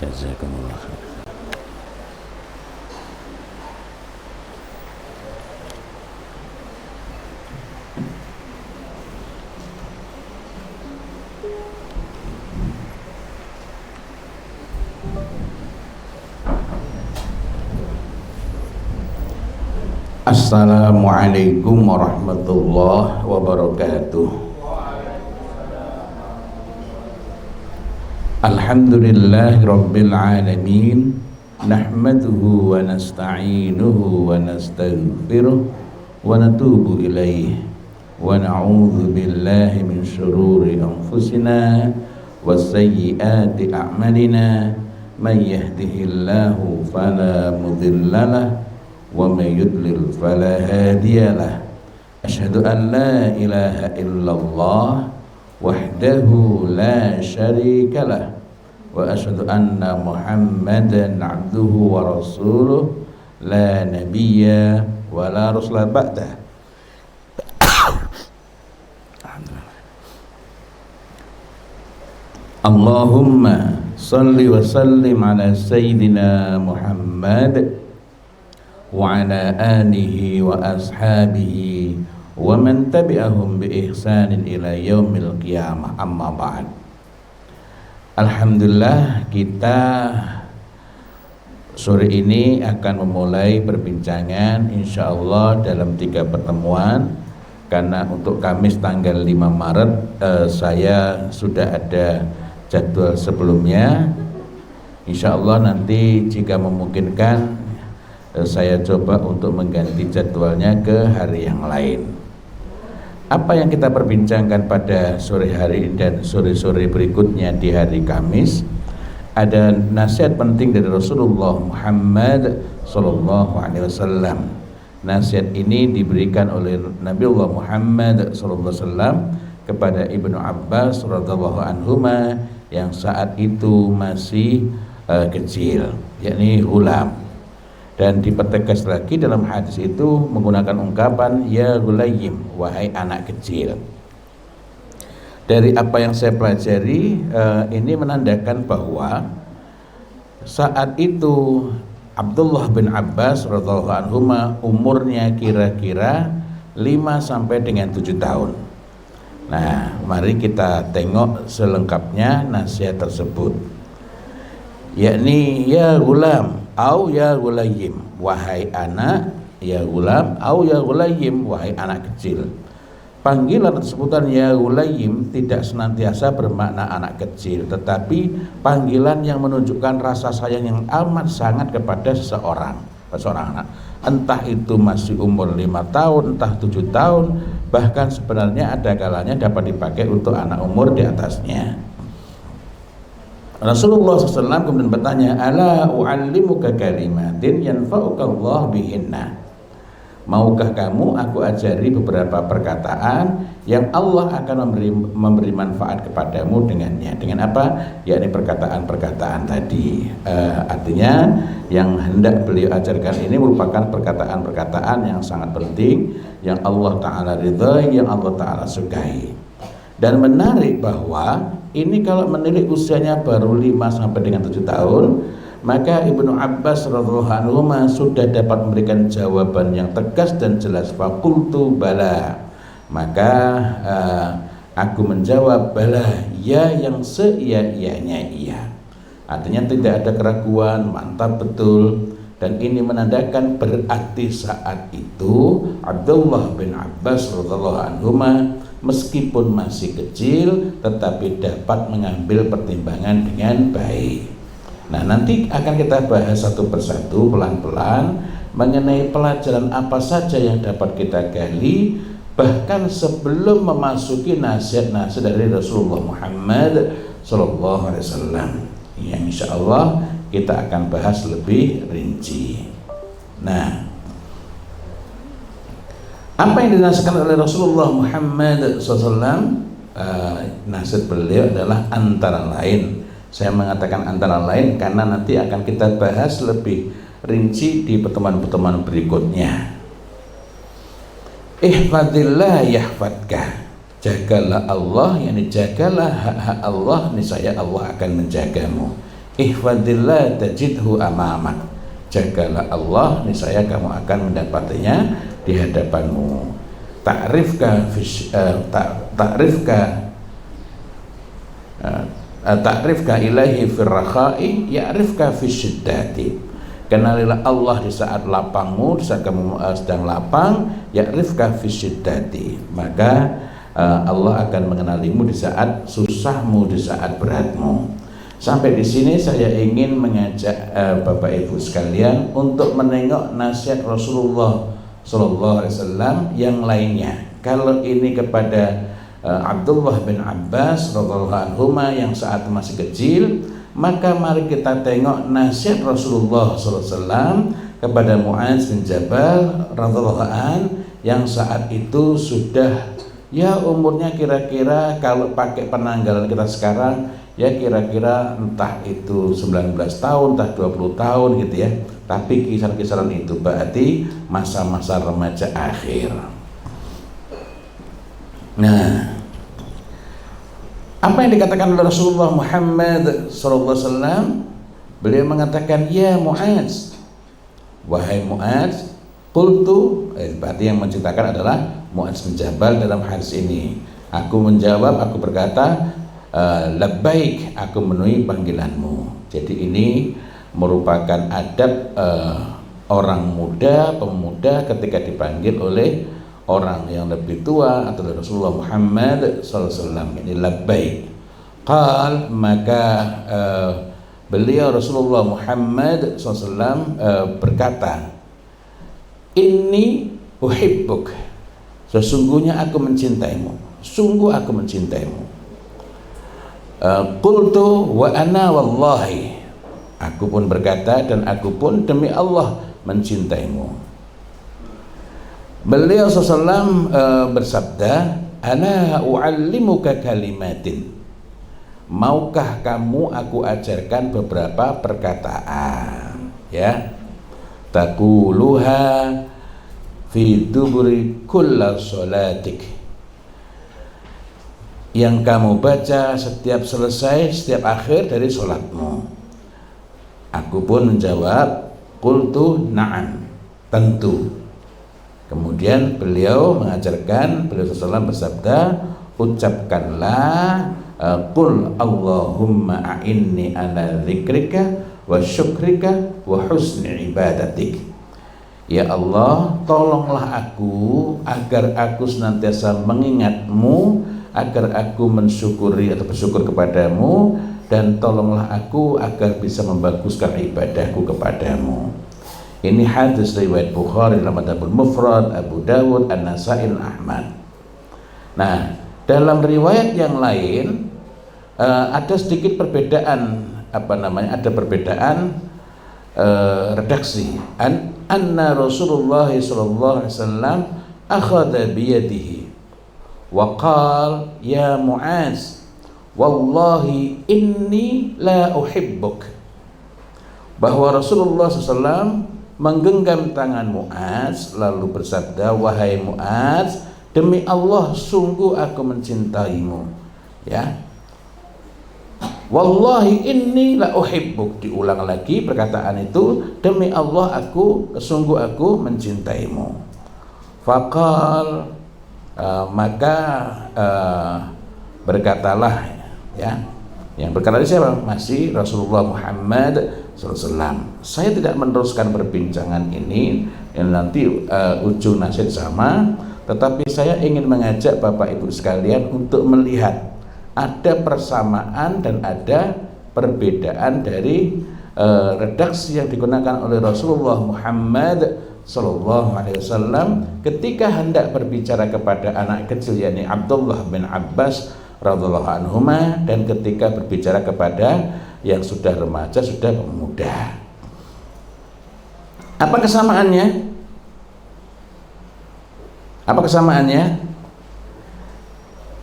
Jazakumullah khair. Assalamualaikum warahmatullahi wabarakatuh. Alhamdulillahi rabbil alamin. Nahmaduhu wa nasta'inuhu wa nastaghfiruh wa natubu ilaih wa na'udzu billahi min syururi anfusina wa sayyiati a'malina. Man yahdihillahu fala mudhillalah wa may yudlil fala hadiyalah. Asyhadu an la ilaha illallah wahdahu la syarikalah wa asyhadu anna Muhammadan abduhu wa rasuluh la nabiyya wa la rasula ba'dah. Allahumma salli wa sallim ala sayyidina Muhammad wa ala alihi wa ashabihi wa man tabi'ahum bi ihsanin ila yaumil qiyamah, amma ba'd. Alhamdulillah, kita sore ini akan memulai perbincangan insyaallah dalam 3 pertemuan, karena untuk Kamis tanggal 5 Maret saya sudah ada jadwal sebelumnya. Insyaallah nanti jika memungkinkan saya coba untuk mengganti jadwalnya ke hari yang lain. Apa yang kita perbincangkan pada sore hari dan sore-sore berikutnya di hari Kamis, ada nasihat penting dari Rasulullah Muhammad sallallahu alaihi wasallam. Nasihat ini diberikan oleh Nabiullah Muhammad sallallahu alaihi wasallam kepada Ibnu Abbas radhiyallahu anhuma yang saat itu masih kecil, yakni hulam. Dan dipertegas lagi dalam hadis itu menggunakan ungkapan ya gulayyim, wahai anak kecil. Dari apa yang saya pelajari, ini menandakan bahwa saat itu Abdullah bin Abbas radhiyallahu anhuma umurnya kira-kira 5 sampai dengan 7 tahun. Nah, mari kita tengok selengkapnya nasihat tersebut. Yakni ya gulam au ya gulayyim, wahai anak, ya gulam au ya gulayyim, wahai anak kecil. Panggilan atau sebutan ya gulayyim tidak senantiasa bermakna anak kecil, tetapi panggilan yang menunjukkan rasa sayang yang amat sangat kepada seseorang anak. Entah itu masih umur 5 tahun, entah 7 tahun, bahkan sebenarnya ada kalanya dapat dipakai untuk anak umur di atasnya. Rasulullah SAW kemudian bertanya, ala u'allimuka kalimatin yanfa'uka Allah bihinna. Maukah kamu aku ajari beberapa perkataan yang Allah akan memberi manfaat kepadamu dengannya. Dengan apa? Yakni perkataan-perkataan tadi. Artinya yang hendak beliau ajarkan ini merupakan perkataan-perkataan yang sangat penting, yang Allah Ta'ala ridhai, yang Allah Ta'ala sukai. Dan menarik bahwa ini kalau menilik usianya baru 5 sampai dengan 7 tahun, maka Ibnu Abbas radhiyallahu anhu sudah dapat memberikan jawaban yang tegas dan jelas. Faqultu bala, maka aku menjawab bala, ya yang seia-ianya iya. Artinya tidak ada keraguan, mantap betul. Dan ini menandakan berarti saat itu Abdullah bin Abbas radhiyallahu anhu meskipun masih kecil tetapi dapat mengambil pertimbangan dengan baik. Nah, nanti akan kita bahas satu persatu pelan-pelan mengenai pelajaran apa saja yang dapat kita gali, bahkan sebelum memasuki nasihat-nasihat dari Rasulullah Muhammad sallallahu alaihi wasallam yang insyaallah kita akan bahas lebih rinci. Nah, apa yang dinasihatkan oleh Rasulullah Muhammad SAW, nasihat beliau adalah antara lain. Saya mengatakan antara lain karena nanti akan kita bahas lebih rinci di pertemuan-pertemuan berikutnya. Ihfadillah yahfadka, jagalah Allah, yakni jagalah hak-hak Allah, niscaya Allah akan menjagamu. ihfadillah tajidhu amamak, jagalah Allah, niscaya kamu akan mendapatinya di hadapanmu. Ta'rifka ilaihi firrakhai ya'rifka fisyiddati. Kenalilah Allah di saat lapangmu, di saat kamu sedang lapang, ya'rifka fisyiddati, maka Allah akan mengenalimu di saat susahmu, di saat beratmu. Sampai di sini saya ingin mengajak Bapak Ibu sekalian untuk menengok nasihat Rasulullah Sallallahu Alaihi Wasallam yang lainnya. Kalau ini kepada Abdullah bin Abbas radhiyallahu anhuma yang saat masih kecil, maka mari kita tengok nasihat Rasulullah Sallallahu Alaihi Wasallam kepada Mu'adz bin Jabal radhiyallahu an yang saat itu sudah ya umurnya kira-kira kalau pakai penanggalan kita sekarang ya kira-kira entah itu 19 tahun, entah 20 tahun gitu ya. Tapi kisaran-kisaran itu berarti masa-masa remaja akhir. Nah, apa yang dikatakan oleh Rasulullah Muhammad SAW? Beliau mengatakan, ya Mu'adz, wahai Mu'adz, qultu, berarti yang menceritakan adalah Mu'adz bin Jabal dalam hadis ini. Aku menjawab, aku berkata, labbaik, aku memenuhi panggilanmu. Jadi ini merupakan adab orang muda, pemuda ketika dipanggil oleh orang yang lebih tua atau Rasulullah Muhammad SAW. Ini labbaik. Qal, maka beliau Rasulullah Muhammad SAW berkata, inni uhibbuk, sesungguhnya aku mencintaimu, sungguh aku mencintaimu. Qultu wa ana wallahi, aku pun berkata dan aku pun demi Allah mencintaimu. Beliau SAW bersabda, ana u'allimuka kalimatin, maukah kamu aku ajarkan beberapa perkataan, ya, taquluha fi duburi kulla sholatik, yang kamu baca setiap selesai, setiap akhir dari sholatmu. Aku pun menjawab, qultu na'am, tentu. Kemudian beliau mengajarkan, beliau SAW bersabda, ucapkanlah qul Allahumma a'inni ala dzikrika wa syukrika wa husni ibadatik. Ya Allah, tolonglah aku agar aku senantiasa mengingatmu, agar aku mensyukuri atau bersyukur kepadamu, dan tolonglah aku agar bisa membaguskan ibadahku kepadamu. Ini hadis riwayat Bukhari dalam Adabul Mufrad, Abu Dawud, An-Nasai, Ahmad. Nah, dalam riwayat yang lain ada sedikit perbedaan, ada perbedaan redaksi. Anna Rasulullah sallallahu alaihi wasallam akhadha biyadihi wa qala ya Mu'adz, wallahi inni la uhibbuk. Bahwa Rasulullah SAW menggenggam tangan Mu'adz lalu bersabda, wahai Mu'adz, demi Allah sungguh aku mencintaimu, ya. Wallahi inni la uhibbuk, diulang lagi perkataan itu, demi Allah sungguh aku mencintaimu. Faqal, maka berkatalah, ya, yang berkata siapa? Masih Rasulullah Muhammad SAW. Saya tidak meneruskan perbincangan ini yang nanti ujung nasihat sama, tetapi saya ingin mengajak Bapak Ibu sekalian untuk melihat ada persamaan dan ada perbedaan dari redaksi yang digunakan oleh Rasulullah Muhammad Sallallahu Alaihi Wasallam ketika hendak berbicara kepada anak kecil, yakni Abdullah bin Abbas radhiyallahu anhuma, dan ketika berbicara kepada yang sudah remaja, sudah pemuda. Apa kesamaannya? Apa kesamaannya?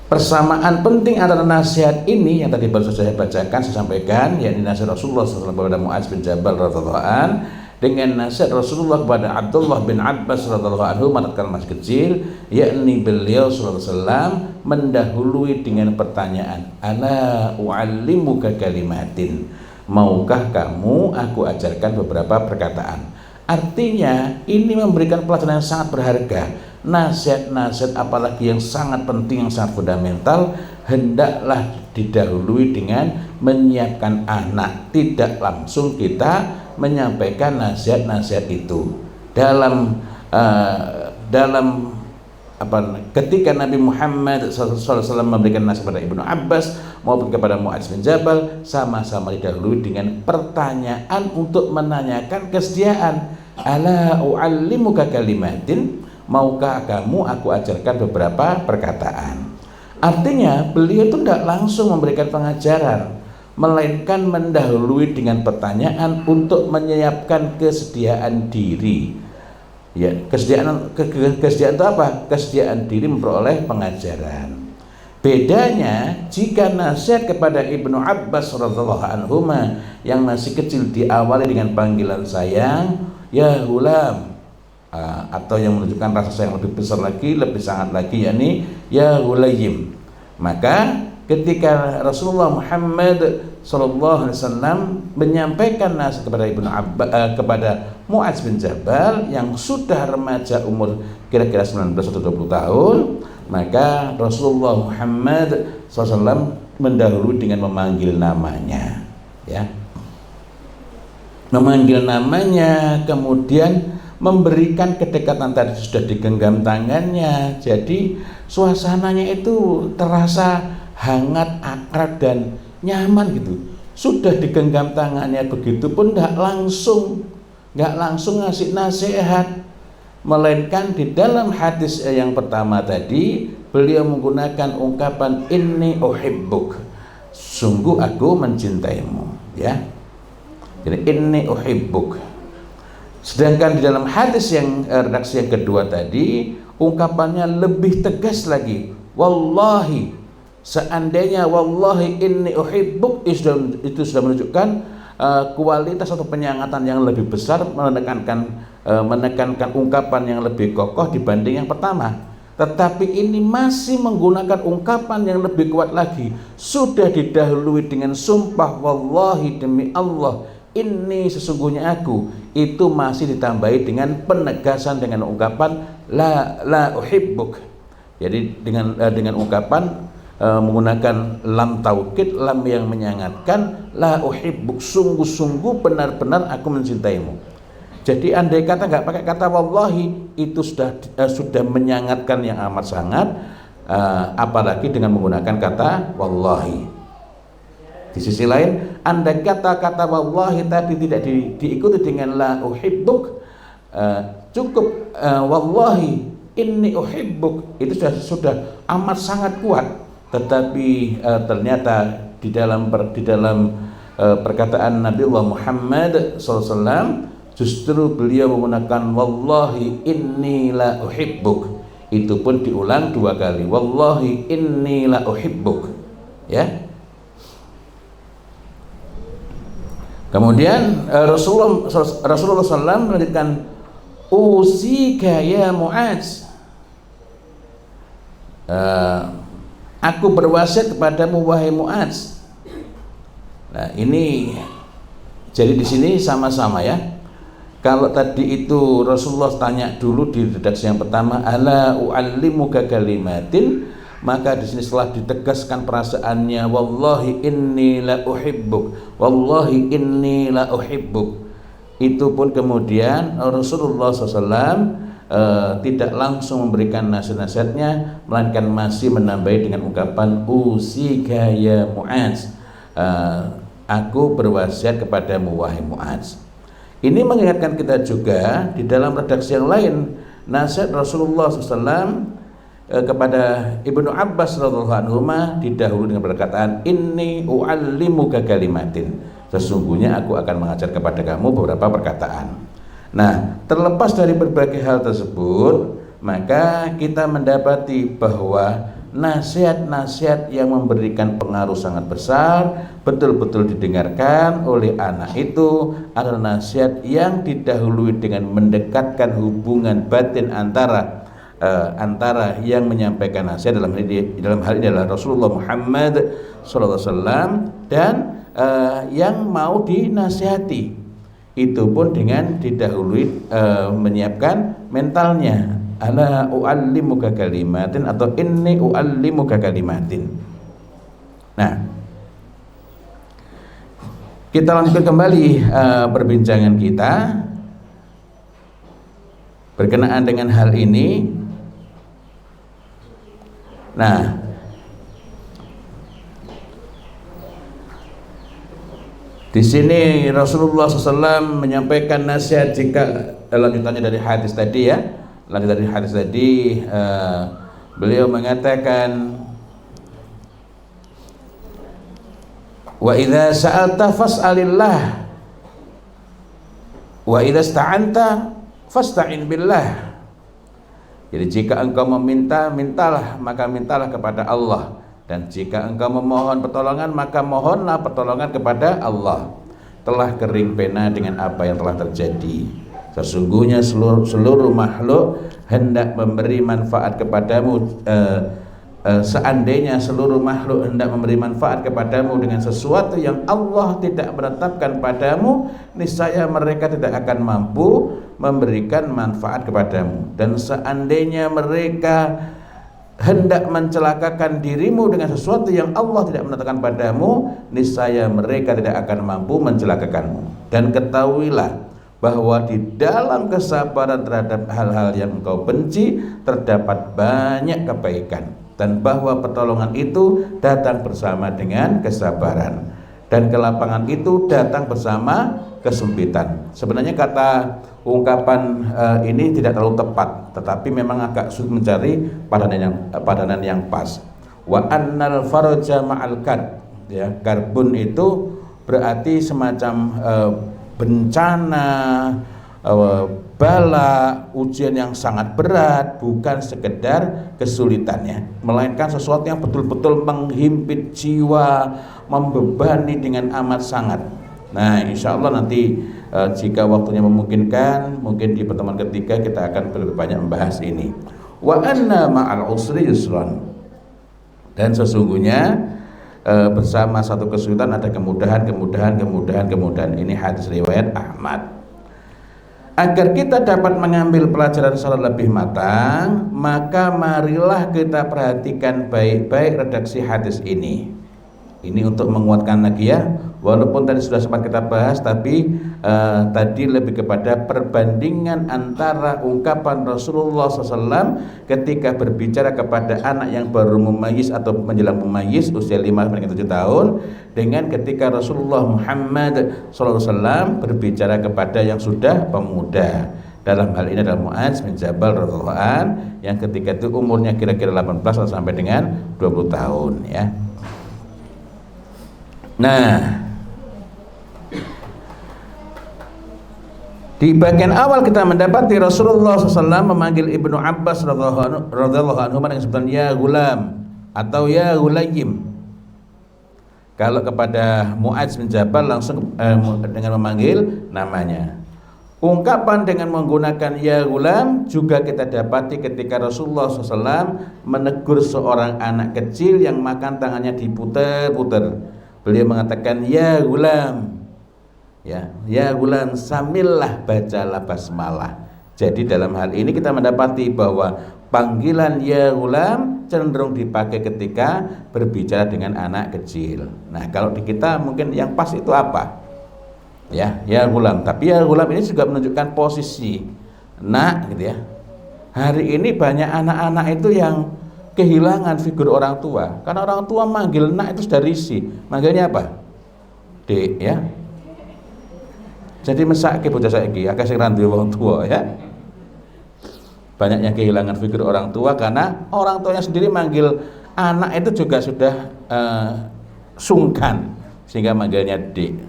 Persamaan penting antara nasihat ini yang tadi baru saya bacakan, saya sampaikan, yakni nasihat Rasulullah SAW kepada Mu'adz bin Jabal radhiyallahu an, dengan nasihat Rasulullah kepada Abdullah bin Abbas radhiyallahu anhu tatkala masih kecil, yakni beliau sallallahu alaihi wasallam mendahului dengan pertanyaan, ala u'allimuka kalimatin, maukah kamu aku ajarkan beberapa perkataan. Artinya ini memberikan pelajaran yang sangat berharga. Nasihat-nasihat apalagi yang sangat penting, yang sangat fundamental, hendaklah didahului dengan menyiapkan anak. Tidak langsung kita menyampaikan nasihat-nasihat itu. Dalam ketika Nabi Muhammad SAW memberikan nasihat kepada Ibnu Abbas maupun kepada Mu'adz bin Jabal, sama-sama didahului dengan pertanyaan untuk menanyakan kesediaan. Ala u'allimuka kalimatin, maukah kamu aku ajarkan beberapa perkataan. Artinya beliau itu tidak langsung memberikan pengajaran, melainkan mendahului dengan pertanyaan untuk menyiapkan kesediaan diri. Ya, kesediaan itu apa? Kesediaan diri memperoleh pengajaran. Bedanya jika nasihat kepada Ibnu Abbas radhiyallahu anhuma yang masih kecil diawali dengan panggilan sayang, ya hulam, atau yang menunjukkan rasa sayang lebih besar lagi, lebih sangat lagi, yakni ya hulayim. Maka ketika Rasulullah Muhammad sallallahu alaihi wasallam menyampaikan nasihat kepada kepada Mu'adz bin Jabal yang sudah remaja umur kira-kira 19 atau 20 tahun, maka Rasulullah Muhammad SAW mendahului dengan memanggil namanya, ya, memanggil namanya, kemudian memberikan kedekatan. Tadi sudah digenggam tangannya, jadi suasananya itu terasa hangat, akrab dan nyaman gitu. Sudah digenggam tangannya, begitu pun nggak langsung ngasih nasihat, melainkan di dalam hadis yang pertama tadi beliau menggunakan ungkapan inni uhibbuk, sungguh aku mencintaimu, ya. Jadi inni uhibbuk. Sedangkan di dalam hadis yang redaksi yang kedua tadi ungkapannya lebih tegas lagi, wallahi, seandainya wallahi inni uhibbuk, itu sudah menunjukkan kualitas atau penyangatan yang lebih besar, menekankan ungkapan yang lebih kokoh dibanding yang pertama. Tetapi ini masih menggunakan ungkapan yang lebih kuat lagi, sudah didahului dengan sumpah wallahi, demi Allah, ini sesungguhnya aku, itu masih ditambahi dengan penegasan dengan ungkapan la uhibbuk. Jadi dengan ungkapan menggunakan lam taukid, lam yang menyangatkan, la uhibbuk, sungguh-sungguh benar-benar aku mencintaimu. Jadi andai kata nggak pakai kata wallahi, itu sudah menyangatkan yang amat sangat, apalagi dengan menggunakan kata wallahi. Di sisi lain, andai kata wallahi tadi tidak diikuti dengan la uhibbuk, cukup wallahi inni uhibbuk, itu sudah amat sangat kuat. Tetapi ternyata di dalam perkataan Nabiullah Muhammad SAW justru beliau menggunakan wallahi inni la uhibbuk, itu pun diulang 2 kali, wallahi inni la uhibbuk, ya. Kemudian Rasulullah SAW melanjutkan, usika ya Mu'adz, aku berwasiat kepadamu wahai Mu'adz. Nah, ini jadi di sini sama-sama, ya. Kalau tadi itu Rasulullah tanya dulu di redaksi yang pertama, ala u'allimuka kalimatin, maka di sini setelah ditegaskan perasaannya, wallahi inni la uhibbuk, wallahi inni la uhibbuk, itu pun kemudian Rasulullah SAW tidak langsung memberikan nasihat-nasihatnya, melainkan masih menambahi dengan ungkapan usika ya Mu'adz, aku berwasiat kepadamu wahai Mu'adz. Ini mengingatkan kita juga di dalam redaksi yang lain, nasihat Rasulullah SAW kepada Ibnu Abbas radhiyallahu anhu didahului dengan perkataan inni u'allimuka kalimatin, sesungguhnya aku akan mengajar kepada kamu beberapa perkataan. Nah, terlepas dari berbagai hal tersebut, maka kita mendapati bahwa nasihat-nasihat yang memberikan pengaruh sangat besar, betul-betul didengarkan oleh anak itu adalah nasihat yang didahului dengan mendekatkan hubungan batin antara antara yang menyampaikan nasihat dalam hal ini adalah Rasulullah Muhammad SAW dan yang mau dinasihati, itu pun dengan didahului menyiapkan mentalnya. Ala u'allimuka kalimatin atau inni u'allimuka kalimatin. Nah, kita lanjutkan kembali perbincangan kita berkenaan dengan hal ini. Nah, di sini Rasulullah SAW menyampaikan nasihat jika lanjutannya dari hadis tadi ya. Lanjutan dari hadis tadi, beliau mengatakan, wa idza sa'alta fas'alillah wa idza ista'anta fasta'in billah. Jadi jika engkau meminta, mintalah, maka mintalah kepada Allah, dan jika engkau memohon pertolongan, maka mohonlah pertolongan kepada Allah. Telah kering pena dengan apa yang telah terjadi. Sesungguhnya seluruh makhluk hendak memberi manfaat kepadamu, seandainya seluruh makhluk hendak memberi manfaat kepadamu dengan sesuatu yang Allah tidak menetapkan padamu, niscaya mereka tidak akan mampu memberikan manfaat kepadamu. Dan seandainya mereka hendak mencelakakan dirimu dengan sesuatu yang Allah tidak menetapkan padamu, niscaya mereka tidak akan mampu mencelakakanmu. Dan ketahuilah bahwa di dalam kesabaran terhadap hal-hal yang engkau benci terdapat banyak kebaikan, dan bahwa pertolongan itu datang bersama dengan kesabaran, dan kelapangan itu datang bersama kesempitan. Sebenarnya kata ungkapan ini tidak terlalu tepat, tetapi memang agak sulit mencari padanan yang pas. Wa annal faraja ma'al karb, ya, karbun itu berarti semacam bencana, bala, ujian yang sangat berat, bukan sekedar kesulitannya, melainkan sesuatu yang betul-betul menghimpit jiwa, membebani dengan amat sangat. Nah, insya Allah nanti jika waktunya memungkinkan, mungkin di pertemuan ketiga kita akan lebih banyak membahas ini. Wa anna ma'al usri yusran, dan sesungguhnya bersama satu kesulitan ada kemudahan. Ini hadis riwayat Ahmad. Agar kita dapat mengambil pelajaran secara lebih matang, maka marilah kita perhatikan baik-baik redaksi hadis ini. Ini untuk menguatkan lagi ya, walaupun tadi sudah sempat kita bahas, tapi tadi lebih kepada perbandingan antara ungkapan Rasulullah SAW ketika berbicara kepada anak yang baru mumayyiz atau menjelang mumayyiz usia 5-7 tahun, dengan ketika Rasulullah Muhammad SAW berbicara kepada yang sudah pemuda. Dalam hal ini adalah Mu'adz bin Jabal radhiyallahu anhu, yang ketika itu umurnya kira-kira 18 sampai dengan 20 tahun ya. Nah, di bagian awal kita mendapati Rasulullah SAW memanggil Ibnu Abbas radhiyallahu anhu dengan sebutan ya gulam atau ya gulayim. Kalau kepada Mu'adz bin Jabal langsung dengan memanggil namanya. Ungkapan dengan menggunakan ya gulam juga kita dapati ketika Rasulullah SAW menegur seorang anak kecil yang makan tangannya diputer-puter. Beliau mengatakan ya gulam, ya gulam, samillah, bacalah basmalah. Jadi dalam hal ini kita mendapati bahwa panggilan ya gulam cenderung dipakai ketika berbicara dengan anak kecil. Nah, kalau di kita mungkin yang pas itu apa? Ya gulam. Tapi ya gulam ini juga menunjukkan posisi nak gitu ya. Hari ini banyak anak-anak itu yang kehilangan figur orang tua, karena orang tua manggil nak itu sudah risih, manggilnya apa? Dek ya. Jadi mesake bocah saiki akeh sing ra duwe wong tua ya. Banyak yang kehilangan figur orang tua karena orang tuanya sendiri manggil anak itu juga sudah sungkan sehingga manggilnya dek.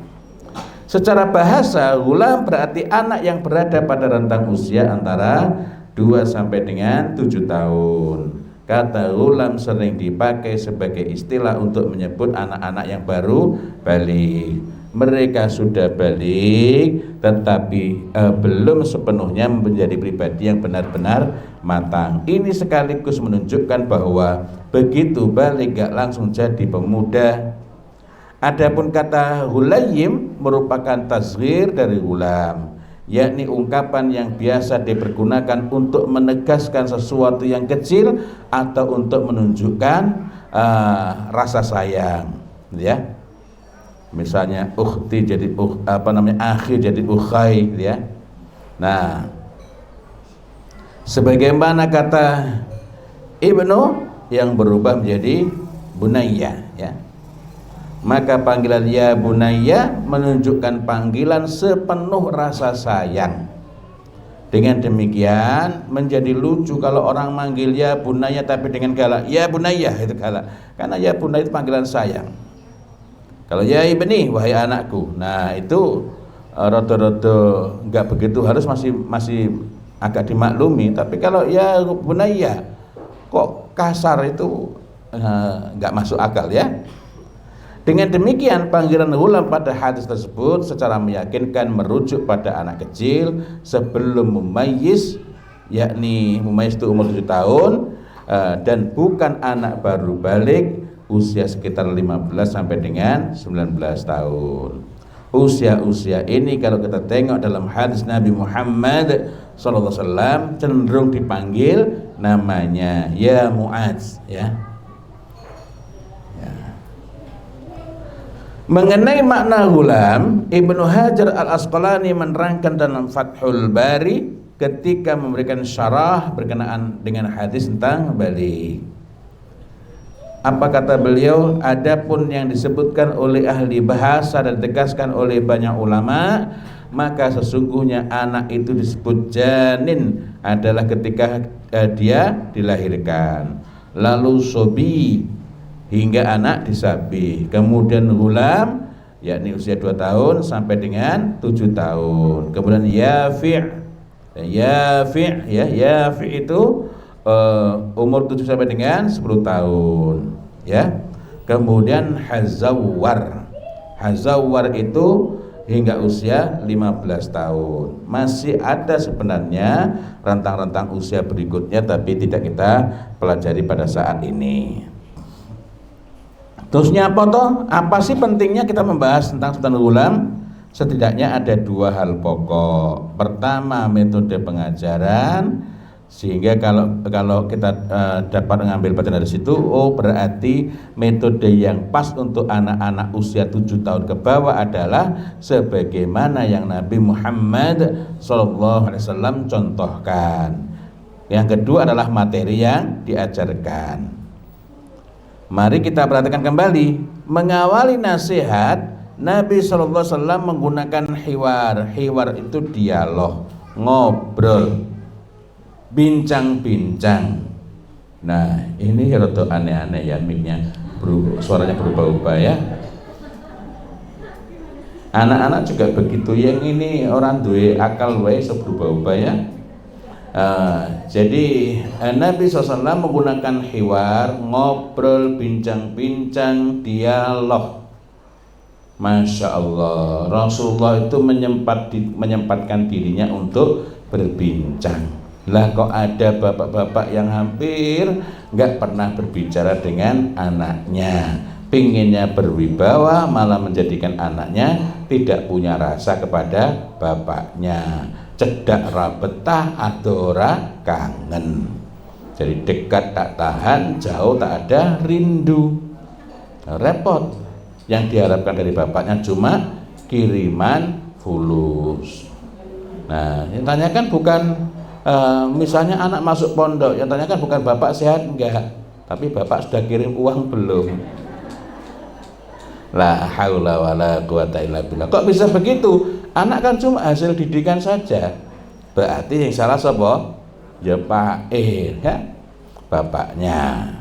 Secara bahasa, gulam berarti anak yang berada pada rentang usia antara 2 sampai dengan 7 tahun. Kata gulam sering dipakai sebagai istilah untuk menyebut anak-anak yang baru balik. Mereka sudah balik tetapi belum sepenuhnya menjadi pribadi yang benar-benar matang. Ini sekaligus menunjukkan bahwa begitu balik gak langsung jadi pemuda. Adapun kata hulayim merupakan tasghir dari hulam, yakni ungkapan yang biasa dipergunakan untuk menegaskan sesuatu yang kecil atau untuk menunjukkan rasa sayang, ya. Misalnya ukhti jadi akhi jadi ukhay, ya. Nah, sebagaimana kata Ibnu yang berubah menjadi bunayya, ya. Maka panggilan ya bunayya menunjukkan panggilan sepenuh rasa sayang. Dengan demikian menjadi lucu kalau orang manggil ya bunayya tapi dengan galak. Ya bunayya itu galak. Karena ya bunayya itu panggilan sayang. Kalau ya ibni wahai anakku. Nah, itu rada-rada enggak begitu, harus masih agak dimaklumi. Tapi kalau ya bunayya kok kasar, itu enggak masuk akal, ya. Dengan demikian panggilan ghulam pada hadis tersebut secara meyakinkan merujuk pada anak kecil sebelum mumayyiz, yakni mumayyiz itu umur 7 tahun, dan bukan anak baru balik usia sekitar 15 sampai dengan 19 tahun. Usia-usia ini kalau kita tengok dalam hadis Nabi Muhammad SAW cenderung dipanggil namanya ya Mu'adz, ya. Mengenai makna ghulam, Ibnu Hajar Al-Asqalani menerangkan dalam Fathul Bari ketika memberikan syarah berkenaan dengan hadis tentang balik. Apa kata beliau? Adapun yang disebutkan oleh ahli bahasa dan ditegaskan oleh banyak ulama, maka sesungguhnya anak itu disebut janin adalah ketika dia dilahirkan. Lalu sobi hingga anak disabi, kemudian ghulam yakni usia 2 tahun sampai dengan 7 tahun, kemudian yafi' itu umur 7 sampai dengan 10 tahun, ya. Kemudian hazawar itu hingga usia 15 tahun. Masih ada sebenarnya rentang-rentang usia berikutnya, tapi tidak kita pelajari pada saat ini. Terusnya apa toh? Apa sih pentingnya kita membahas tentang sultan ghulam? Setidaknya ada 2 hal pokok. Pertama, metode pengajaran, sehingga kalau kita dapat mengambil pelajaran dari situ, berarti metode yang pas untuk anak-anak usia 7 tahun ke bawah adalah sebagaimana yang Nabi Muhammad SAW contohkan. Yang kedua adalah materi yang diajarkan. Mari kita perhatikan kembali. Mengawali nasihat, Nabi SAW menggunakan hiwar. Hiwar itu dialog, ngobrol, bincang-bincang. Nah, ini rada aneh-aneh ya, mic-nya suaranya berubah-ubah, ya. Anak-anak juga begitu, yang ini orang duwe akal wae berubah-ubah, ya. Jadi Nabi SAW menggunakan hiwar, ngobrol, bincang-bincang, dialog. Masya Allah, Rasulullah itu menyempatkan dirinya untuk berbincang. Lah kok ada bapak-bapak yang hampir nggak pernah berbicara dengan anaknya, pinginnya berwibawa, malah menjadikan anaknya tidak punya rasa kepada bapaknya. Cedak ra betah, adora kangen. Jadi dekat tak tahan, jauh tak ada rindu. Repot. Yang diharapkan dari bapaknya cuma kiriman fulus. Nah, yang tanyakan bukan misalnya anak masuk pondok, yang tanyakan bukan bapak sehat enggak, tapi bapak sudah kirim uang belum. La haula wala quwata illa billah. Kok bisa begitu? Anak kan cuma hasil didikan saja. Berarti yang salah siapa? Ya Pak ya, bapaknya.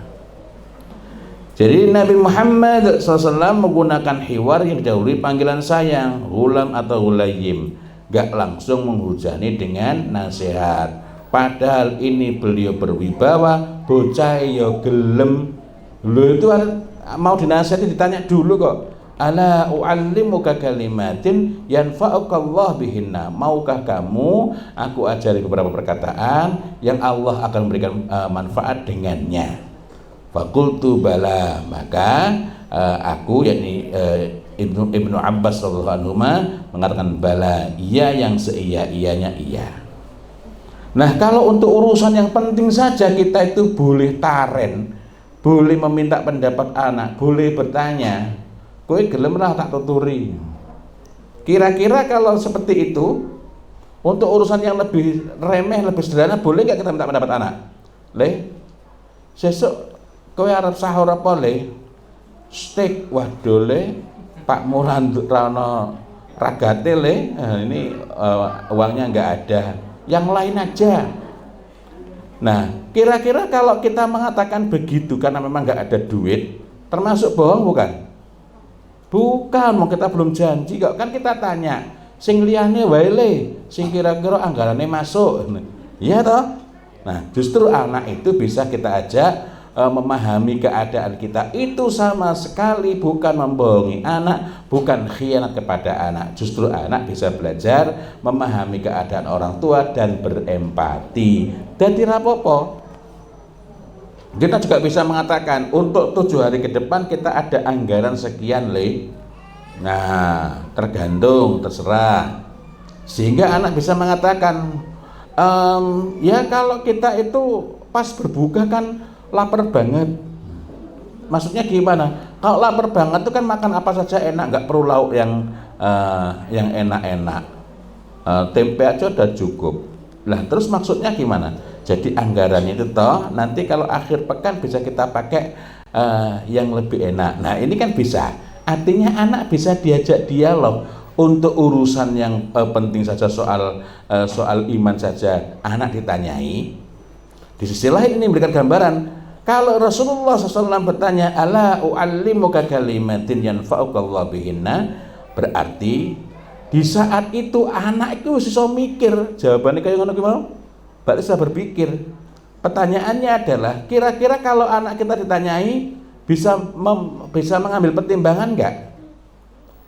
Jadi Nabi Muhammad SAW menggunakan hiwar yang didahului panggilan sayang, ghulam atau ghulayim. Gak langsung menghujani dengan nasihat. Padahal ini beliau berwibawa, bocah yo gelem. Lu itu mau dinasihati ditanya dulu kok. ala u'allimuka kalimatin yanfa'ukallah bihinna. Maukah kamu aku ajari beberapa perkataan yang Allah akan memberikan manfaat dengannya? Fakultu bala. Maka aku, yakni Ibnu Abbas radhiyallahu anhu mengatakan bala, iya yang seia-ianya iya. Nah, kalau untuk urusan yang penting saja kita itu boleh taren, boleh meminta pendapat anak, boleh bertanya. Kowe gelem lah tak tuturi. Kira-kira kalau seperti itu, untuk urusan yang lebih remeh, lebih sederhana, boleh nggak kita minta pendapat anak? Le, sesuk kowe arep sahur apa le? Steak. Waduh le, Pak Mulan rano ragate le, ini uangnya nggak ada. Yang lain aja. Nah, kira-kira kalau kita mengatakan begitu karena memang nggak ada duit, termasuk bohong bukan? Bukan, mau kita belum janji kok. Kan kita tanya, sing liyane wae le, sing kira-kira anggarane masuk. Iya toh? Nah, justru anak itu bisa kita ajak memahami keadaan kita. Itu sama sekali bukan membohongi anak, bukan khianat kepada anak. Justru anak bisa belajar memahami keadaan orang tua dan berempati. Dadi rapopo. Kita juga bisa mengatakan untuk 7 hari ke depan kita ada anggaran sekian le. Nah, tergantung, terserah. Sehingga anak bisa mengatakan, ya kalau kita itu pas berbuka kan lapar banget. Maksudnya gimana? Kalau lapar banget itu kan makan apa saja enak, nggak perlu lauk yang enak-enak. Tempe aja udah cukup. Lah terus maksudnya gimana? Jadi anggarannya itu toh nanti kalau akhir pekan bisa kita pakai yang lebih enak. Nah ini kan bisa. Artinya anak bisa diajak dialog untuk urusan yang penting saja, soal iman saja anak ditanyai. Di sisi lain ini memberikan gambaran kalau Rasulullah SAW bertanya ala u'allimuka kalimatin yanfa'ukallah bihinna, berarti di saat itu anak itu bisa mikir. Jawabannya kayak ngono gimana? Berarti saya berpikir. Pertanyaannya adalah kira-kira kalau anak kita ditanyai bisa mengambil pertimbangan enggak?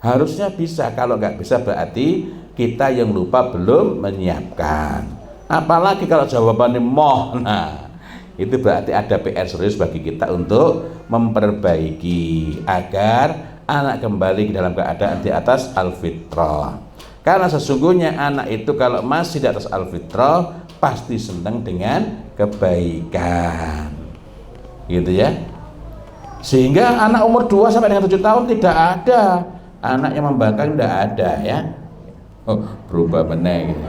Harusnya bisa. Kalau enggak bisa berarti kita yang lupa belum menyiapkan. Apalagi kalau jawabannya moh. Nah, itu berarti ada PR serius bagi kita untuk memperbaiki agar anak kembali ke dalam keadaan di atas al-fitrah. Karena sesungguhnya anak itu kalau masih di atas al-fitrah pasti senang dengan kebaikan, gitu ya. Sehingga anak umur 2 sampai dengan 7 tahun tidak ada anak yang membangkang, tidak ada ya. Oh, berubah benar gitu.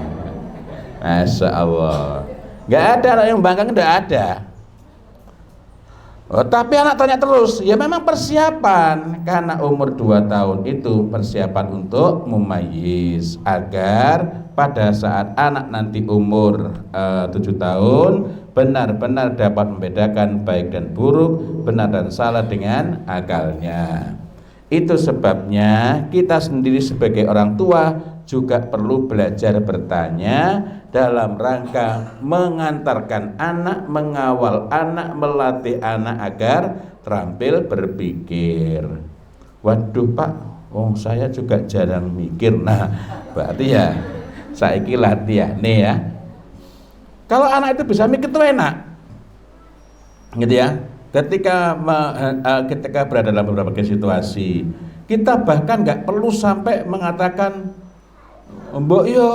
Masya Allah, nggak ada anak yang membangkang, tidak ada. Oh, tapi anak tanya terus, ya memang persiapan karena umur 2 tahun itu persiapan untuk mumayyiz agar pada saat anak nanti umur 7 tahun benar-benar dapat membedakan baik dan buruk, benar dan salah dengan akalnya. Itu sebabnya kita sendiri sebagai orang tua juga perlu belajar bertanya dalam rangka mengantarkan anak, mengawal anak, melatih anak agar terampil berpikir. Waduh Pak, saya juga jarang mikir. Nah, berarti ya saiki latihan nih ya. Kalau anak itu bisa mikir itu enak, gitu ya. Ketika berada dalam beberapa situasi, kita bahkan nggak perlu sampai mengatakan mbok yo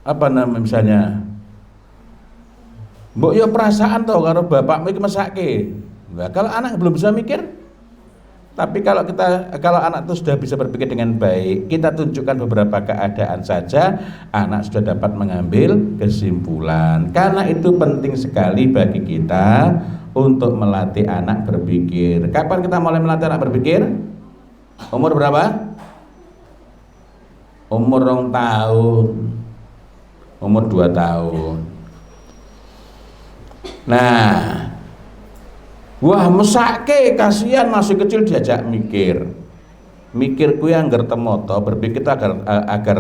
apa namanya, misalnya mbok yo perasaan toh karo bapakmu iki mesake. Nah, kalau anak belum bisa mikir, tapi kalau anak itu sudah bisa berpikir dengan baik, kita tunjukkan beberapa keadaan saja, anak sudah dapat mengambil kesimpulan. Karena itu penting sekali bagi kita untuk melatih anak berpikir. Kapan kita mulai melatih anak berpikir? Umur berapa? Umur 2 tahun, umur 2 tahun. Nah, wah mesake, kasihan masih kecil diajak mikir. Mikir kuwi anggar temoto, berpikir agar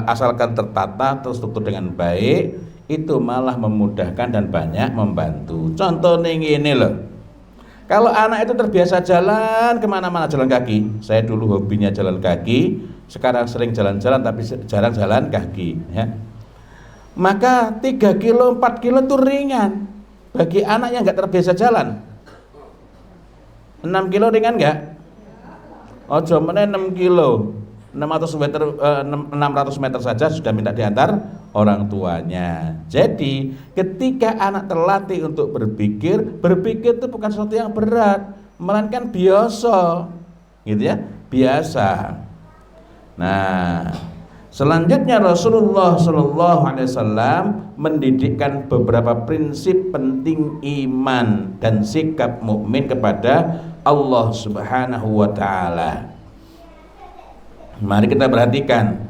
asalkan tertata, terstruktur dengan baik, itu malah memudahkan dan banyak membantu. Contohnya ini loh, Kalau anak itu terbiasa jalan kemana-mana jalan kaki, saya dulu hobinya jalan kaki, sekarang sering jalan-jalan tapi jarang jalan kaki, ya. Maka 3 kilo, 4 kilo itu ringan bagi anak yang nggak terbiasa jalan. 6 kilo ringan nggak? Oh, jamannya 6 kilo, 600 meter saja sudah minta diantar orang tuanya. Jadi ketika anak terlatih untuk berpikir itu bukan sesuatu yang berat, melainkan biasa, gitu ya, biasa. Nah, selanjutnya Rasulullah SAW mendidikkan beberapa prinsip penting iman dan sikap mukmin kepada Allah Subhanahu wa Ta'ala. Mari kita perhatikan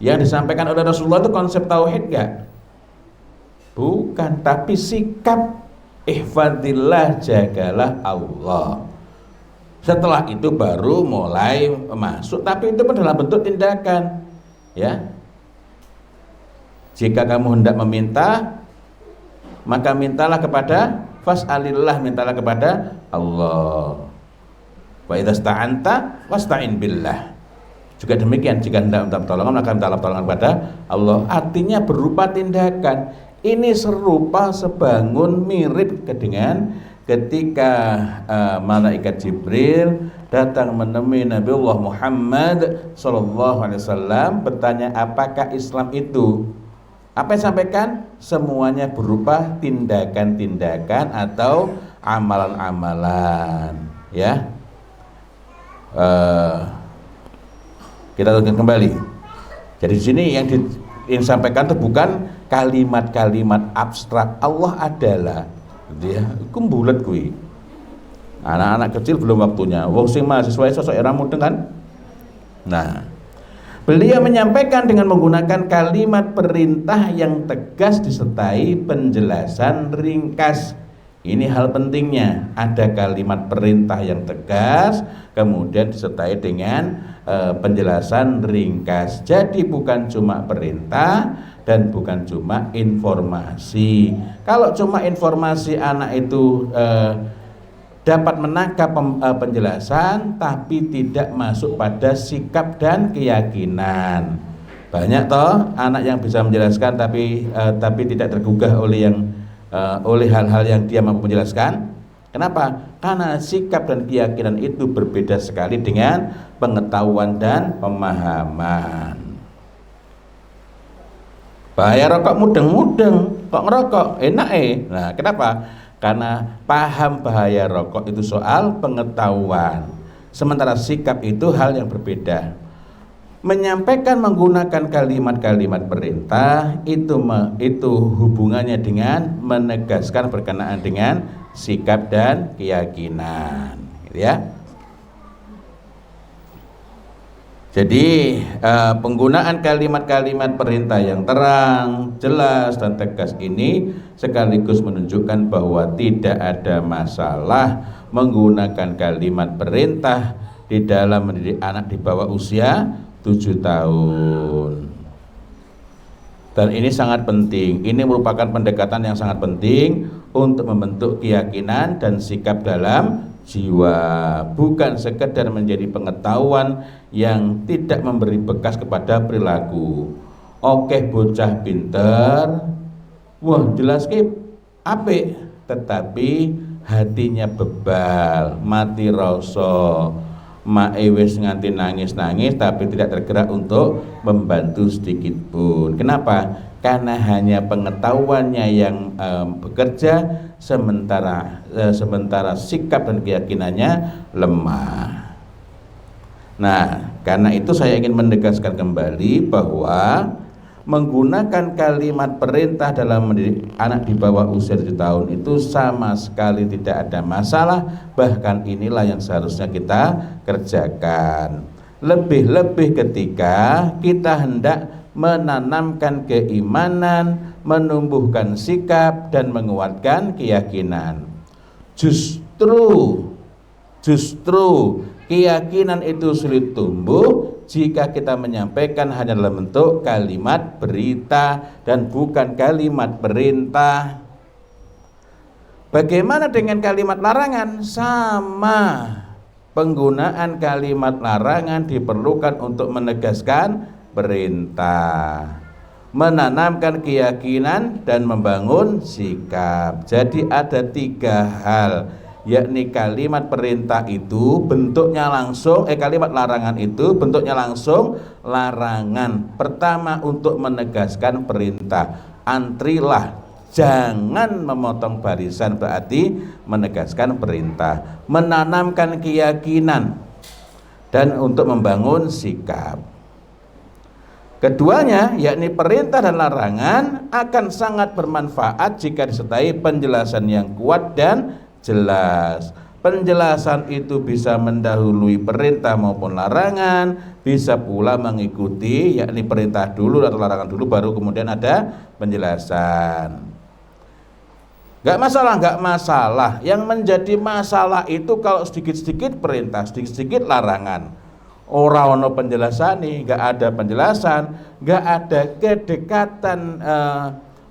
yang disampaikan oleh Rasulullah itu konsep tauhid enggak? Bukan, tapi sikap ihfadzillah, jagalah Allah. Setelah itu baru mulai masuk, tapi itu pun dalam bentuk tindakan, ya. Jika kamu hendak meminta, maka mintalah kepada fas'alillah, mintalah kepada Allah. Wa idza sta'anta fasta'in billah. Juga demikian, jika hendak minta pertolongan maka mintalah pertolongan kepada Allah. Artinya berupa tindakan. Ini serupa sebangun mirip dengan ketika malaikat Jibril datang menemui Nabiullah Muhammad SAW bertanya, apakah Islam itu? Apa yang sampaikan? Semuanya berupa tindakan-tindakan atau amalan-amalan, ya. Kita lanjutkan kembali. Jadi di sini yang disampaikan itu bukan kalimat-kalimat abstrak. Allah adalah, gitu ya. Iku bulet kuwi. Anak-anak kecil belum waktunya. Wong sing mahasiswa sosok era mudeng kan. Nah, beliau menyampaikan dengan menggunakan kalimat perintah yang tegas disertai penjelasan ringkas. Ini hal pentingnya, ada kalimat perintah yang tegas kemudian disertai dengan penjelasan ringkas. Jadi bukan cuma perintah dan bukan cuma informasi. Kalau cuma informasi, anak itu dapat menangkap penjelasan tapi tidak masuk pada sikap dan keyakinan. Banyak toh anak yang bisa menjelaskan tapi tidak tergugah oleh hal-hal yang dia mampu menjelaskan. Kenapa? Karena sikap dan keyakinan itu berbeda sekali dengan pengetahuan dan pemahaman. Bahaya rokok mudeng-mudeng, kok ngerokok enak Nah, kenapa? Karena paham bahaya rokok itu soal pengetahuan, sementara sikap itu hal yang berbeda. Menyampaikan menggunakan kalimat-kalimat perintah itu hubungannya dengan menegaskan berkenaan dengan sikap dan keyakinan, gitu ya. Jadi penggunaan kalimat-kalimat perintah yang terang, jelas dan tegas ini sekaligus menunjukkan bahwa tidak ada masalah menggunakan kalimat perintah di dalam mendidik anak di bawah usia 7 tahun. Dan ini sangat penting. Ini merupakan pendekatan yang sangat penting untuk membentuk keyakinan dan sikap dalam jiwa, bukan sekedar menjadi pengetahuan yang tidak memberi bekas kepada perilaku. Oke, bocah pinter, wah jelas apik, tetapi hatinya bebal, mati rasa. Mae wis nganti nangis-nangis tapi tidak tergerak untuk membantu sedikit pun. Kenapa? Karena hanya pengetahuannya yang bekerja, sementara sikap dan keyakinannya lemah. Nah, karena itu saya ingin menegaskan kembali bahwa menggunakan kalimat perintah dalam mendidik anak di bawah usia 7 tahun itu sama sekali tidak ada masalah. Bahkan inilah yang seharusnya kita kerjakan. Lebih-lebih ketika kita hendak menanamkan keimanan, menumbuhkan sikap dan menguatkan keyakinan. Justru keyakinan itu sulit tumbuh jika kita menyampaikan hanya dalam bentuk kalimat berita dan bukan kalimat perintah. Bagaimana dengan kalimat larangan? Sama. Penggunaan kalimat larangan diperlukan untuk menegaskan perintah, menanamkan keyakinan dan membangun sikap. Jadi ada 3 hal, yakni kalimat perintah itu bentuknya langsung, kalimat larangan itu bentuknya langsung larangan. Pertama, untuk menegaskan perintah, antrilah, jangan memotong barisan, berarti menegaskan perintah, menanamkan keyakinan dan untuk membangun sikap. Keduanya, yakni perintah dan larangan, akan sangat bermanfaat jika disertai penjelasan yang kuat dan jelas. Penjelasan itu bisa mendahului perintah maupun larangan, bisa pula mengikuti, yakni perintah dulu atau larangan dulu baru kemudian ada penjelasan. Gak masalah. Yang menjadi masalah itu kalau sedikit-sedikit perintah, sedikit-sedikit larangan. Orang ono penjelasan nih, gak ada penjelasan, gak ada kedekatan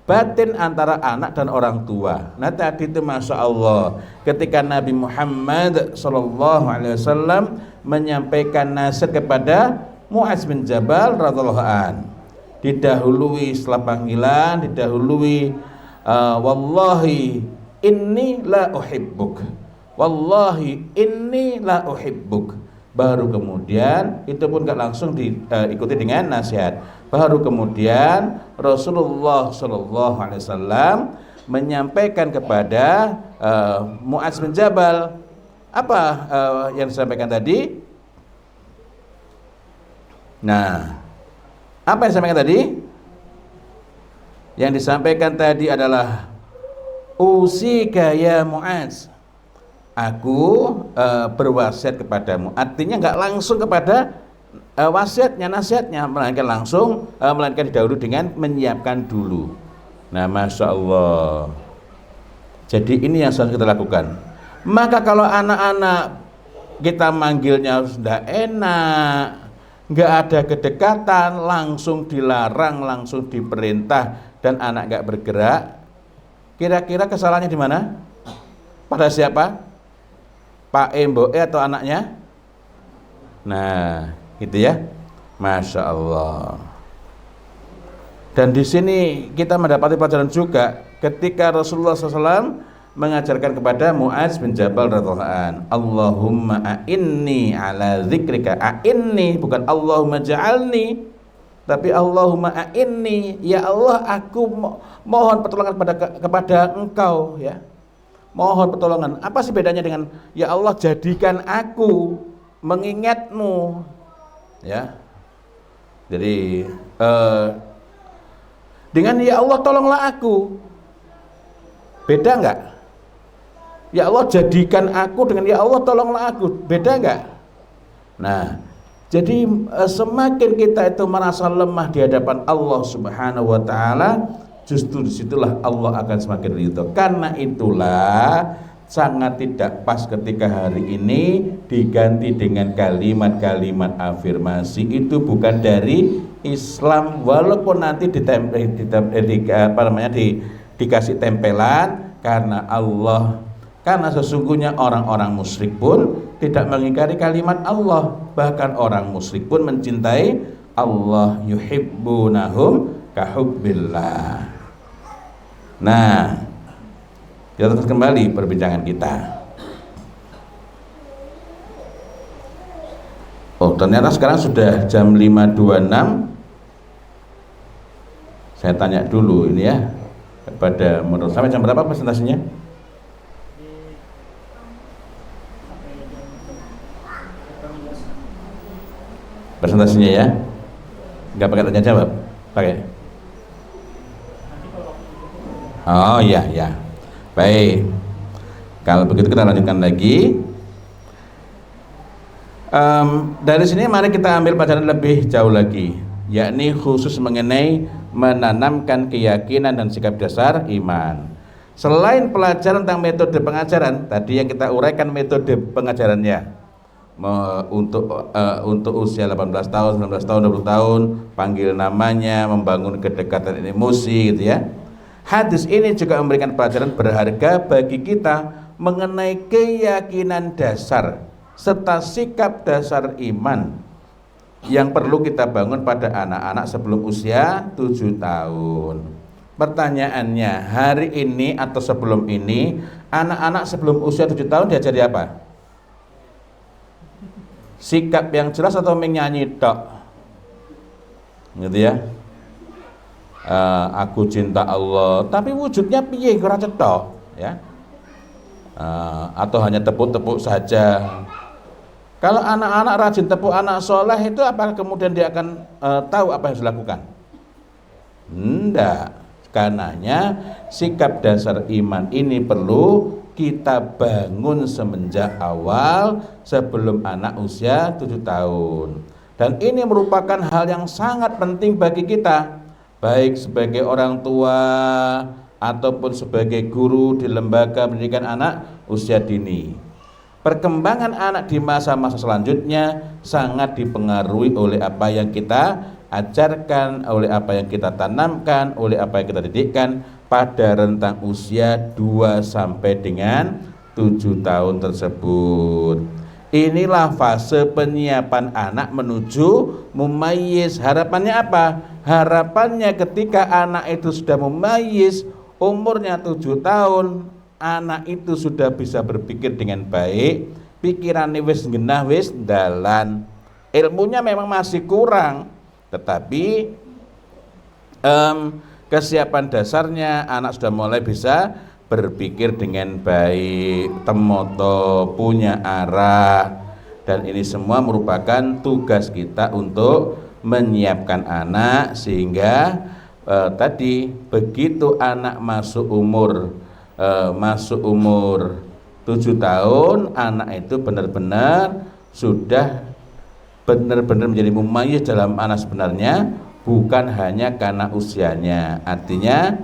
batin antara anak dan orang tua. Nah tadi itu Masya Allah, ketika Nabi Muhammad SAW menyampaikan nasihat kepada Mu'adz bin Jabal radhiyallahu an, didahului setelah panggilan, didahului wallahi inni la uhibbuk, wallahi inni la uhibbuk. Baru kemudian itu pun gak langsung diikuti dengan nasihat. Baru kemudian Rasulullah SAW menyampaikan kepada Mu'adz bin Jabal apa yang disampaikan tadi. Nah, apa yang disampaikan tadi? Yang disampaikan tadi adalah usika ya Mu'adz, aku berwasiat kepadamu. Artinya nggak langsung kepada wasiatnya, nasihatnya, melainkan didahului dengan menyiapkan dulu. Nah Masya Allah, jadi ini yang harus kita lakukan. Maka kalau anak-anak kita manggilnya sudah enak, nggak ada kedekatan, langsung dilarang, langsung diperintah, dan anak nggak bergerak, kira-kira kesalahannya di mana? Pada siapa? Pak Mbok atau anaknya? Nah, gitu ya. Masya Allah. Dan di sini kita mendapati pelajaran juga ketika Rasulullah SAW mengajarkan kepada Mu'adz bin Jabal radhiyallahu an, Allahumma a'inni ala dzikrika. A'inni, bukan Allahumma ja'alni, tapi Allahumma a'inni, ya Allah aku mohon pertolongan kepada engkau ya. Mohon pertolongan. Apa sih bedanya dengan ya Allah jadikan aku mengingatmu ya. Jadi dengan ya Allah tolonglah aku, beda enggak? Ya Allah jadikan aku dengan ya Allah tolonglah aku, beda enggak? Nah, jadi semakin kita itu merasa lemah di hadapan Allah Subhanahu wa taala, justru disitulah Allah akan semakin ridho. Karena itulah sangat tidak pas ketika hari ini diganti dengan kalimat-kalimat afirmasi. Itu bukan dari Islam, walaupun nanti dikasih tempelan karena Allah. Karena sesungguhnya orang-orang musyrik pun tidak mengingkari kalimat Allah. Bahkan orang musyrik pun mencintai Allah, yuhibbunahum kahubbillah. Nah, kita terus kembali perbincangan kita. Oh, ternyata sekarang sudah jam 5.26. Saya tanya dulu ini ya kepada menurut sampai jam berapa presentasinya? Presentasinya ya, nggak pakai tanya jawab, pakai. Oh iya ya, baik. Kalau begitu kita lanjutkan lagi. Dari sini mari kita ambil pelajaran lebih jauh lagi, yakni khusus mengenai menanamkan keyakinan dan sikap dasar iman. Selain pelajaran tentang metode pengajaran, tadi yang kita uraikan metode pengajarannya. Untuk usia 18 tahun, 19 tahun, 20 tahun, panggil namanya, membangun kedekatan emosi gitu ya. Hadis ini juga memberikan pelajaran berharga bagi kita mengenai keyakinan dasar serta sikap dasar iman yang perlu kita bangun pada anak-anak sebelum usia 7 tahun. Pertanyaannya, hari ini atau sebelum ini, anak-anak sebelum usia 7 tahun diajari apa? Sikap yang jelas atau menyanyi tok? Gitu ya. Aku cinta Allah, tapi wujudnya piye ora cetok, ya. Atau hanya tepuk-tepuk saja. Kalau anak-anak rajin tepuk anak soleh itu apakah kemudian dia akan tahu apa yang harus dilakukan? Enggak. Karenanya sikap dasar iman ini perlu kita bangun semenjak awal sebelum anak usia 7 tahun. Dan ini merupakan hal yang sangat penting bagi kita, baik sebagai orang tua ataupun sebagai guru di lembaga pendidikan anak usia dini. Perkembangan anak di masa-masa selanjutnya sangat dipengaruhi oleh apa yang kita ajarkan, oleh apa yang kita tanamkan, oleh apa yang kita didikkan pada rentang usia 2 sampai dengan 7 tahun tersebut. Inilah fase penyiapan anak menuju mumayyiz. Harapannya apa? Harapannya ketika anak itu sudah mumayyiz, umurnya 7 tahun, anak itu sudah bisa berpikir dengan baik, pikirannya wis genah wis dalan. Ilmunya memang masih kurang, tetapi kesiapan dasarnya anak sudah mulai bisa berpikir dengan baik, temoto, punya arah. Dan ini semua merupakan tugas kita untuk menyiapkan anak sehingga tadi begitu anak masuk umur 7 tahun, anak itu benar-benar sudah benar-benar menjadi mumayyiz dalam anak sebenarnya, bukan hanya karena usianya. Artinya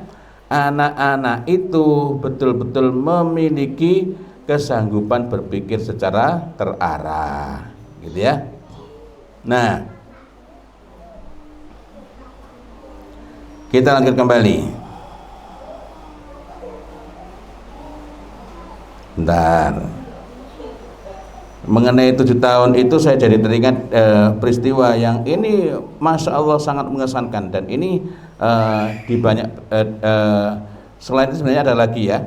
anak-anak itu betul-betul memiliki kesanggupan berpikir secara terarah, gitu ya. Nah, kita lanjut kembali. Bentar. Mengenai 7 tahun itu saya jadi teringat peristiwa yang ini Masya Allah sangat mengesankan. Dan ini di banyak selain itu sebenarnya ada lagi ya,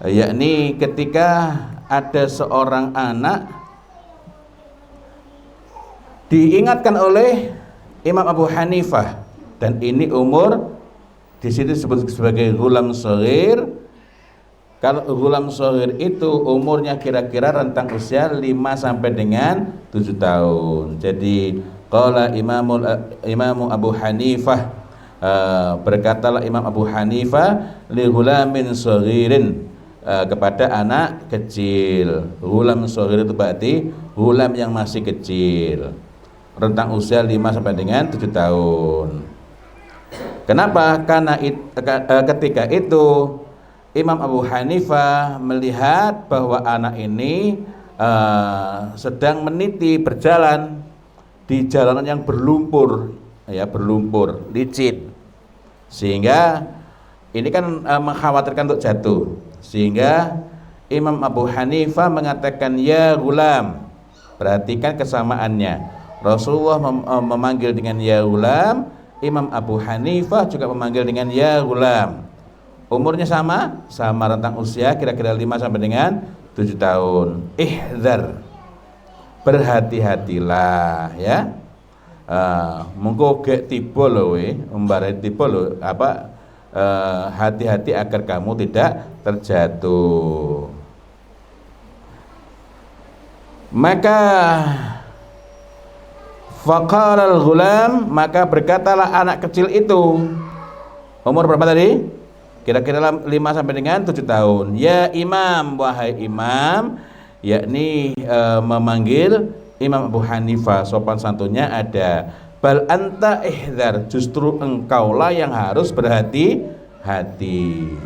yakni ketika ada seorang anak diingatkan oleh Imam Abu Hanifah, dan ini umur di situ disebut sebagai ghulam shaghir. Kalau ghulam shaghir itu umurnya kira-kira rentang usia 5 sampai dengan 7 tahun. Jadi qala Imam Abu Hanifah, berkatalah Imam Abu Hanifah li ghulamin shaghirin, kepada anak kecil. Ghulam shaghir itu berarti ghulam yang masih kecil, rentang usia 5 sampai dengan 7 tahun. Kenapa? Karena ketika itu Imam Abu Hanifah melihat bahwa anak ini sedang meniti berjalan di jalanan yang berlumpur, ya, berlumpur, licin, sehingga ini kan mengkhawatirkan untuk jatuh. Sehingga Imam Abu Hanifah mengatakan ya gulam. Perhatikan kesamaannya. Rasulullah memanggil dengan ya gulam, Imam Abu Hanifah juga memanggil dengan ya gulam. Umurnya sama rentang usia kira-kira 5 sampai dengan 7 tahun. Ihdzar, berhati-hatilah ya. Mengko gek tiba lho we, umbare tiba lho, hati-hati agar kamu tidak terjatuh. Maka faqala al-ghulam, maka berkatalah anak kecil itu, umur berapa tadi? Kira-kira 5 sampai dengan 7 tahun. Ya Imam, wahai Imam, yakni memanggil Imam Abu Hanifah, sopan santunnya ada. Bal anta ihdzar, justru engkaulah yang harus berhati-hati.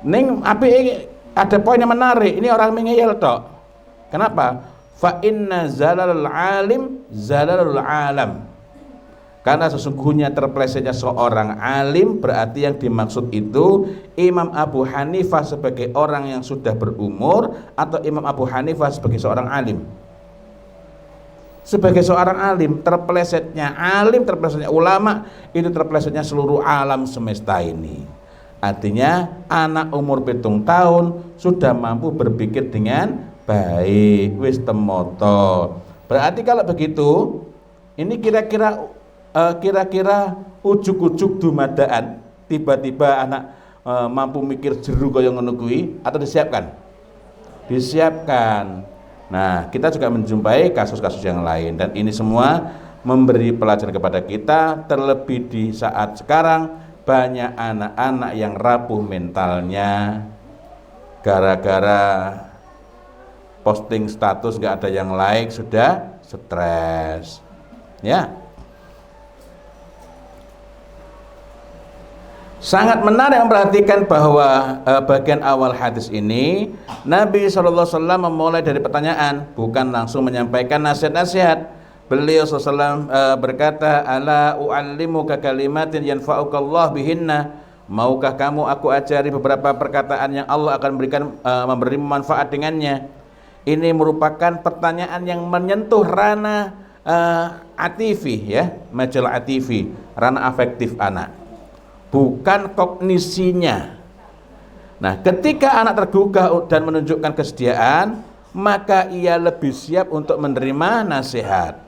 Ning api ada poin yang menarik. Ini orang mengeyel tok. Kenapa? Fa inna zalalul alim zalalul alam. Karena sesungguhnya terpelesetnya seorang alim berarti yang dimaksud itu Imam Abu Hanifah sebagai orang yang sudah berumur atau Imam Abu Hanifah sebagai seorang alim. Sebagai seorang alim, terpelesetnya ulama itu terpelesetnya seluruh alam semesta ini. Artinya anak umur 7 tahun sudah mampu berpikir dengan baik, wis temoto. Berarti kalau begitu, ini kira-kira ujuk-ujuk dumadaan tiba-tiba anak mampu mikir jeru kaya ngono kuwi atau disiapkan. Nah, kita juga menjumpai kasus-kasus yang lain dan ini semua memberi pelajaran kepada kita, terlebih di saat sekarang banyak anak-anak yang rapuh mentalnya gara-gara posting status nggak ada yang like sudah stres, ya. Sangat menarik memperhatikan bahwa bagian awal hadis ini Nabi SAW memulai dari pertanyaan, bukan langsung menyampaikan nasihat-nasihat. Beliau SAW berkata, ala u'allimuka kalimatin yanfa'ukallah bihinna. Maukah kamu aku ajari beberapa perkataan yang Allah akan memberi manfaat dengannya. Ini merupakan pertanyaan yang menyentuh ranah atifi, ya, majalah atifi, ranah afektif anak, bukan kognisinya. Nah, ketika anak tergugah dan menunjukkan kesediaan, maka ia lebih siap untuk menerima nasihat.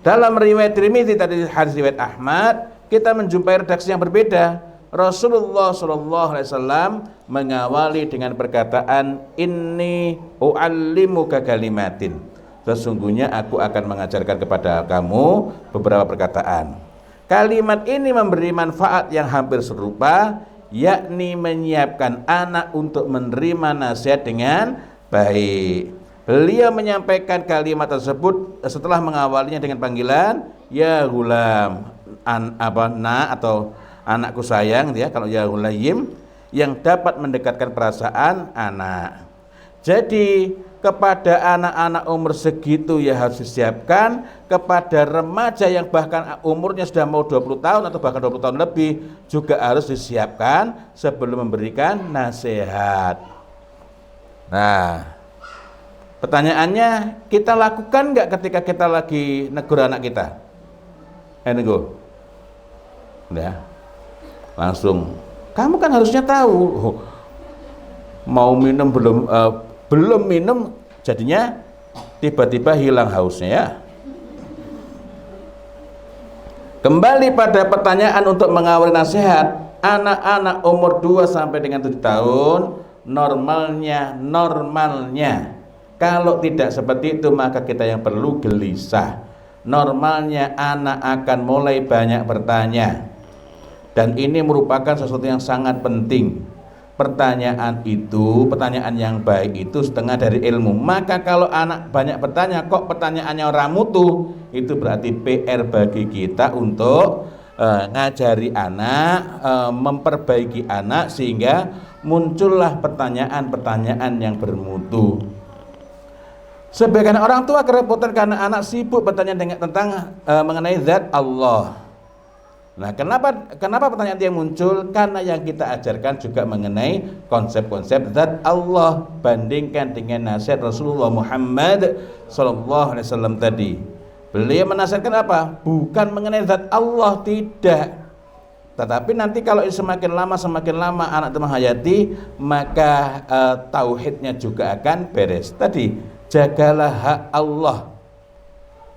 Dalam riwayat Tirmidzi tadi, hadis riwayat Ahmad, kita menjumpai redaksi yang berbeda. Rasulullah SAW mengawali dengan perkataan, inni u'allimuka kalimatin. Sesungguhnya aku akan mengajarkan kepada kamu beberapa perkataan. Kalimat ini memberi manfaat yang hampir serupa, yakni menyiapkan anak untuk menerima nasihat dengan baik. Beliau menyampaikan kalimat tersebut setelah mengawalinya dengan panggilan ya gulam, atau anakku sayang, ya, kalau ya gulayim, yang dapat mendekatkan perasaan anak. Jadi kepada anak-anak umur segitu ya harus disiapkan, kepada remaja yang bahkan umurnya sudah mau 20 tahun atau bahkan 20 tahun lebih juga harus disiapkan sebelum memberikan nasihat. Nah, pertanyaannya, kita lakukan nggak ketika kita lagi negur anak kita? Nego, ya, langsung, kamu kan harusnya tahu, mau minum belum minum jadinya tiba-tiba hilang hausnya, ya. Kembali pada pertanyaan untuk mengawali nasihat, anak-anak umur 2 sampai dengan 7 tahun normalnya kalau tidak seperti itu maka kita yang perlu gelisah. Normalnya anak akan mulai banyak bertanya, dan ini merupakan sesuatu yang sangat penting. Pertanyaan yang baik itu setengah dari ilmu. Maka kalau anak banyak bertanya kok pertanyaannya orang mutu, itu berarti PR bagi kita untuk ngajari anak, memperbaiki anak sehingga muncullah pertanyaan-pertanyaan yang bermutu. Sebagian orang tua kerepotan karena anak sibuk bertanya tentang mengenai zat Allah. Nah, kenapa pertanyaan itu yang muncul? Karena yang kita ajarkan juga mengenai konsep-konsep zat Allah, bandingkan dengan nasihat Rasulullah Muhammad SAW tadi. Beliau menasihatkan apa? Bukan mengenai zat Allah, tidak. Tetapi nanti kalau semakin lama anak itu menghayati, maka tauhidnya juga akan beres. Tadi, jagalah hak Allah.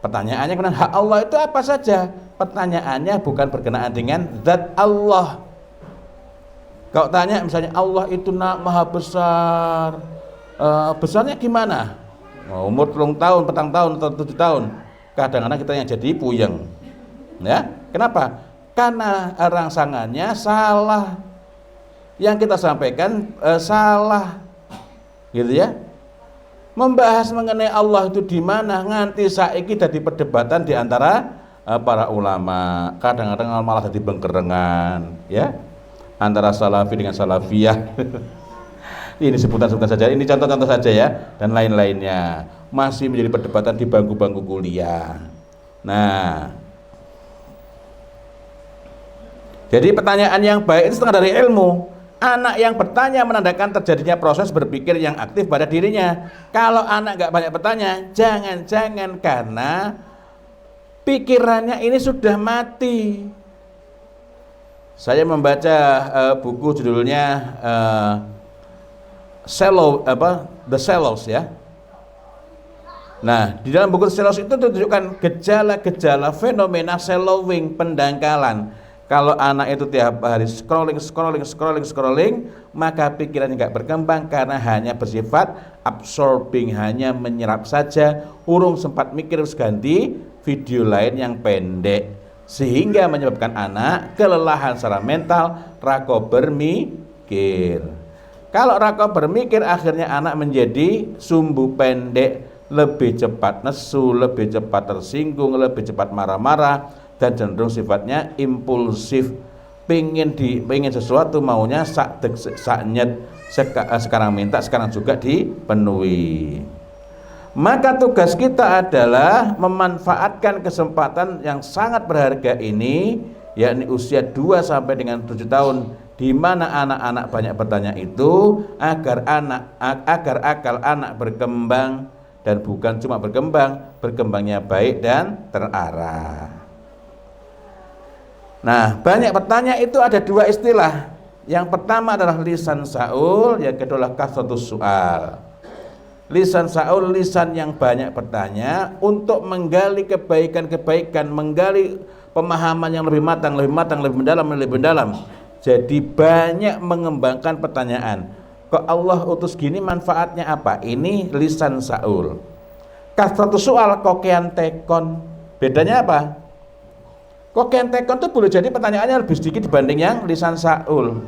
Pertanyaannya kemudian hak Allah itu apa saja? Pertanyaannya bukan berkenaan dengan zat Allah. Kalau tanya misalnya Allah itu maha besar, besarnya gimana? Umur 3 tahun, 4 tahun atau 7 tahun, kadang-kadang kita yang jadi puyeng, ya. Kenapa? Karena rangsangannya salah, yang kita sampaikan salah, gitu ya. Membahas mengenai Allah itu di mana nganti saiki dadi perdebatan di antara para ulama, kadang-kadang malah jadi bengkerengan, ya, antara salafi dengan salafiyah. Ini sebutan-sebutan saja, ini contoh-contoh saja, ya, dan lain-lainnya masih menjadi perdebatan di bangku-bangku kuliah. Nah, Jadi pertanyaan yang baik itu setengah dari ilmu. Anak yang bertanya menandakan terjadinya proses berpikir yang aktif pada dirinya. Kalau anak nggak banyak bertanya, jangan-jangan karena pikirannya ini sudah mati. Saya membaca buku judulnya The Shallows ya. Nah, di dalam buku The Shallows itu tunjukkan gejala-gejala fenomena shallowing, pendangkalan. Kalau anak itu tiap hari scrolling, maka pikirannya nggak berkembang karena hanya bersifat absorbing, hanya menyerap saja, urung sempat mikir terus ganti video lain yang pendek, sehingga menyebabkan anak kelelahan secara mental, rako bermikir. Kalau rako bermikir, akhirnya anak menjadi sumbu pendek, lebih cepat nesu, lebih cepat tersinggung, lebih cepat marah-marah, dan cenderung sifatnya impulsif, pengen sesuatu maunya sekarang minta, sekarang juga dipenuhi. Maka tugas kita adalah memanfaatkan kesempatan yang sangat berharga ini, yakni usia 2 sampai dengan 7 tahun, di mana anak-anak banyak bertanya itu, agar akal anak berkembang, dan bukan cuma berkembangnya baik dan terarah. Nah, banyak bertanya itu ada 2 istilah. Yang pertama adalah lisan saul, yang kedua adalah kasratus su'al. Lisan saul, lisan yang banyak bertanya untuk menggali kebaikan-kebaikan, menggali pemahaman yang lebih matang, lebih mendalam. Jadi banyak mengembangkan pertanyaan. Kok Allah utus gini, manfaatnya apa? Ini lisan saul. Kasratus su'al, kokean tekon. Bedanya apa? Kokean tekon itu boleh jadi pertanyaannya lebih sedikit dibanding yang lisan saul.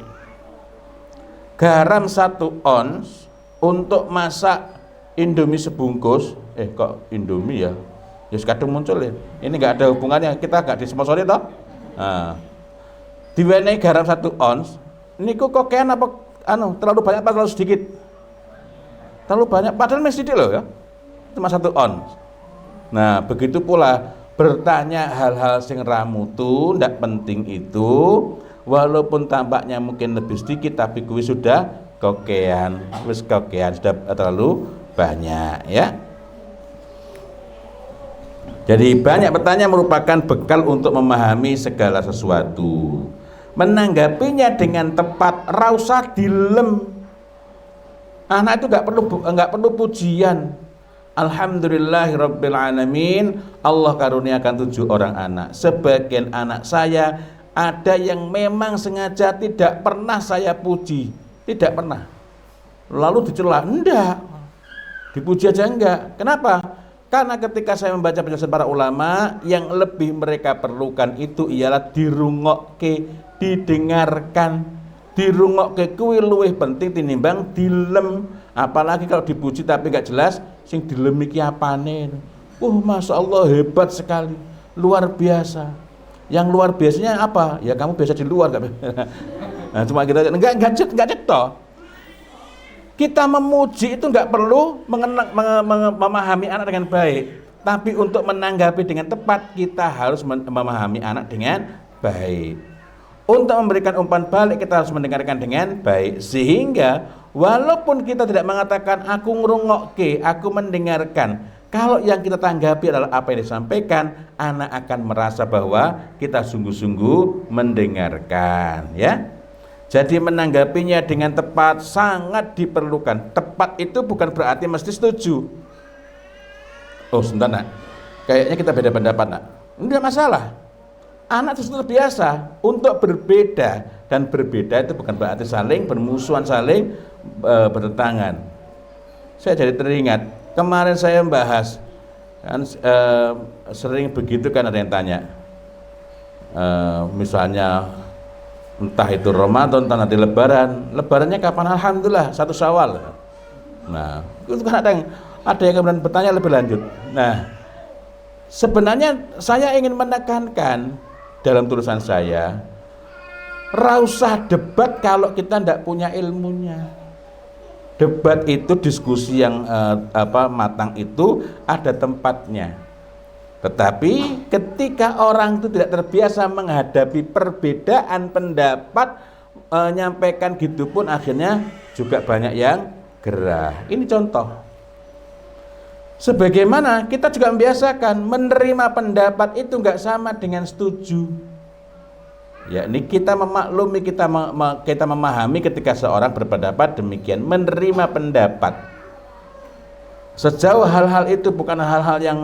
Garam 1 ons untuk masak Indomie sebungkus, kok Indomie ya? Ya kadang muncul ya. Ini nggak ada hubungannya, kita nggak disponsori toh. Nah, diwenehi garam 1 ons. Niku kokean apa terlalu banyak atau terlalu sedikit? Terlalu banyak, padahal masih sedikit loh ya. Cuma 1 ons. Nah, begitu pula bertanya hal-hal sing ramutu, ndak penting itu, walaupun tampaknya mungkin lebih sedikit, tapi kuwi sudah kokean, sudah terlalu banyak ya. Jadi banyak bertanya merupakan bekal untuk memahami segala sesuatu. Menanggapinya dengan tepat, ra usah dilem. Anak itu nggak perlu pujian. Alhamdulillahirabbil alamin, Allah karuniakan 7 orang anak. Sebagian anak saya ada yang memang sengaja tidak pernah saya puji, tidak pernah. Lalu dicela, enggak. Dipuji aja enggak. Kenapa? Karena ketika saya membaca penjelasan para ulama, yang lebih mereka perlukan itu ialah dirungokke, didengarkan. Dirungokke kuwi luwih penting tinimbang dilem. Apalagi kalau dipuji tapi enggak jelas, sing dilem iki apane. Masya Allah, hebat sekali, luar biasa. Yang luar biasanya apa? Ya kamu biasa di luar enggak? Nah, cuma kita enggak cetok. Kita memuji itu enggak perlu memahami anak dengan baik, tapi untuk menanggapi dengan tepat kita harus memahami anak dengan baik. Untuk memberikan umpan balik kita harus mendengarkan dengan baik, sehingga walaupun kita tidak mengatakan aku ngrungokke, aku mendengarkan, kalau yang kita tanggapi adalah apa yang disampaikan, anak akan merasa bahwa kita sungguh-sungguh mendengarkan ya. Jadi menanggapinya dengan tepat sangat diperlukan. Tepat itu bukan berarti mesti setuju. Sebentar nak, kayaknya kita beda pendapat nak. Enggak masalah. Anak itu terbiasa untuk berbeda, dan berbeda itu bukan berarti saling bermusuhan, saling bertentangan. Saya jadi teringat kemarin saya membahas kan, sering begitu kan, ada yang tanya misalnya entah itu Ramadan, entah nanti lebarannya kapan? Alhamdulillah 1 Syawal. Nah itu kan ada yang kemudian bertanya lebih lanjut. Nah sebenarnya saya ingin menekankan dalam tulisan saya, ra usah debat kalau kita tidak punya ilmunya. Debat itu, diskusi yang matang itu ada tempatnya. Tetapi ketika orang itu tidak terbiasa menghadapi perbedaan pendapat, menyampaikan gitu pun akhirnya juga banyak yang gerah. Ini contoh. Sebagaimana kita juga membiasakan menerima pendapat itu nggak sama dengan setuju. Ya, ini kita memaklumi, kita memahami ketika seorang berpendapat demikian, menerima pendapat. Sejauh hal-hal itu bukan hal-hal yang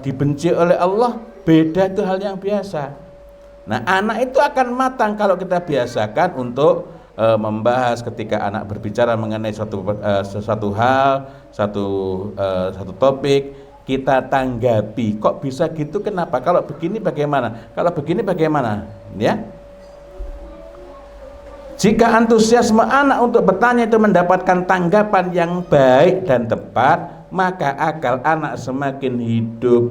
dibenci oleh Allah, beda itu hal yang biasa. Nah, anak itu akan matang kalau kita biasakan untuk membahas ketika anak berbicara mengenai satu hal, satu topik, kita tanggapi. Kok bisa gitu? Kenapa? Kalau begini bagaimana? Kalau begini bagaimana? Ya. Jika antusiasme anak untuk bertanya itu mendapatkan tanggapan yang baik dan tepat, maka akal anak semakin hidup,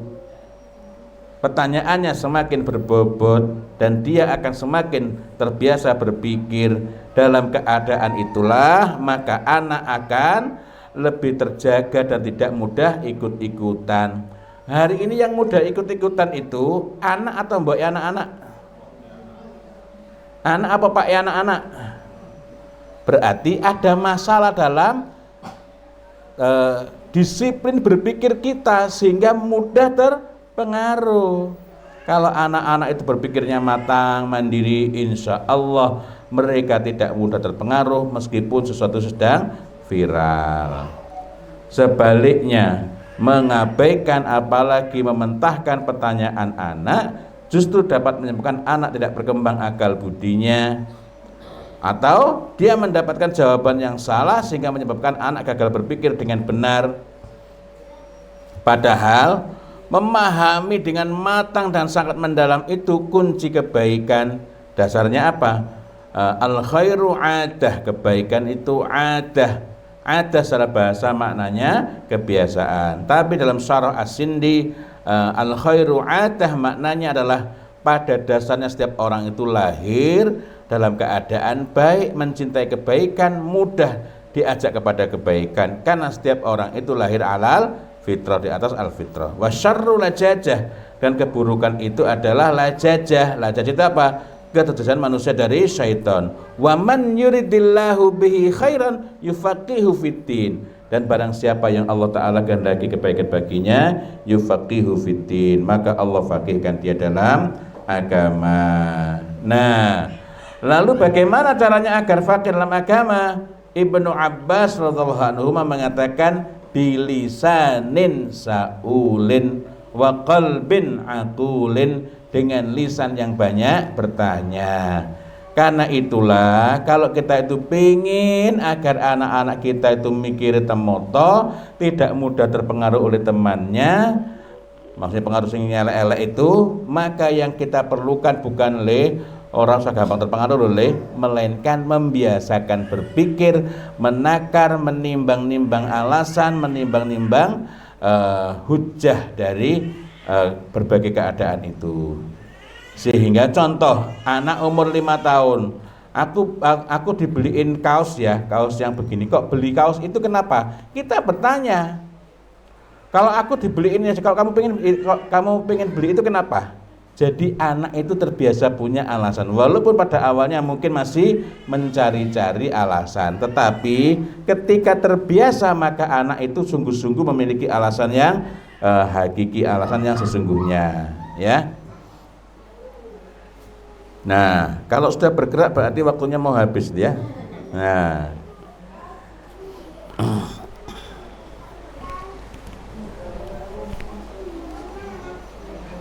pertanyaannya semakin berbobot, dan dia akan semakin terbiasa berpikir. Dalam keadaan itulah maka anak akan lebih terjaga dan tidak mudah ikut-ikutan. Hari ini yang mudah ikut-ikutan itu anak atau mbok ya anak-anak? Anak apa pak ya anak-anak? Berarti ada masalah dalam disiplin berpikir kita sehingga mudah terpengaruh. Kalau anak-anak itu berpikirnya matang, mandiri, insya Allah mereka tidak mudah terpengaruh meskipun sesuatu sedang viral. Sebaliknya, mengabaikan apalagi mementahkan pertanyaan anak justru dapat menyebabkan anak tidak berkembang akal budinya, atau dia mendapatkan jawaban yang salah sehingga menyebabkan anak gagal berpikir dengan benar. Padahal memahami dengan matang dan sangat mendalam itu kunci kebaikan. Dasarnya apa? Al khairu adah, kebaikan itu adah. Adah secara bahasa maknanya kebiasaan. Tapi dalam syarah As-Sindi, al khairu adah maknanya adalah pada dasarnya setiap orang itu lahir dalam keadaan baik, mencintai kebaikan, mudah diajak kepada kebaikan, karena setiap orang itu lahir alal fitrah, di atas al fitrah. Wa syarru lajajah, dan keburukan itu adalah lajajah. Lajajah itu apa? Keterjadian manusia dari syaitan. Wa man yuridillahu bihi khairan yufaqihu fiddin, dan barang siapa yang Allah Ta'ala kehendaki kebaikan baginya, yufaqihu fiddin, maka Allah faqihkan dia dalam agama. Nah, lalu bagaimana caranya agar faqih dalam agama? Ibnu Abbas radhiyallahu anhu mengatakan bilisanin saulin wa qalbin aqulin, dengan lisan yang banyak bertanya. Karena itulah kalau kita itu pingin agar anak-anak kita itu mikir temoto, tidak mudah terpengaruh oleh temannya, maksudnya pengaruh sing elek-elek itu, maka yang kita perlukan bukan orang usah gampang terpengaruh oleh, melainkan membiasakan berpikir, menakar, menimbang-nimbang alasan, menimbang-nimbang hujjah dari berbagai keadaan itu. Sehingga contoh, anak umur 5 tahun, aku dibeliin kaos ya, kaos yang begini, kok beli kaos itu kenapa? Kita bertanya. Kalau aku dibeliin, kalau kamu pengen beli itu kenapa? Jadi anak itu terbiasa punya alasan, walaupun pada awalnya mungkin masih mencari-cari alasan, tetapi ketika terbiasa maka anak itu sungguh-sungguh memiliki alasan yang hakiki, alasan yang sesungguhnya, ya. Nah, kalau sudah bergerak berarti waktunya mau habis ya. Nah,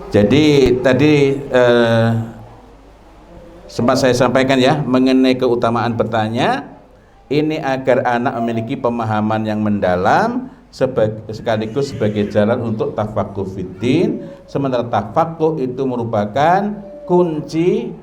jadi tadi sempat saya sampaikan ya mengenai keutamaan bertanya ini agar anak memiliki pemahaman yang mendalam, sekaligus sebagai jalan untuk tafaqquh fiddin. Sementara tafaqquh itu merupakan kunci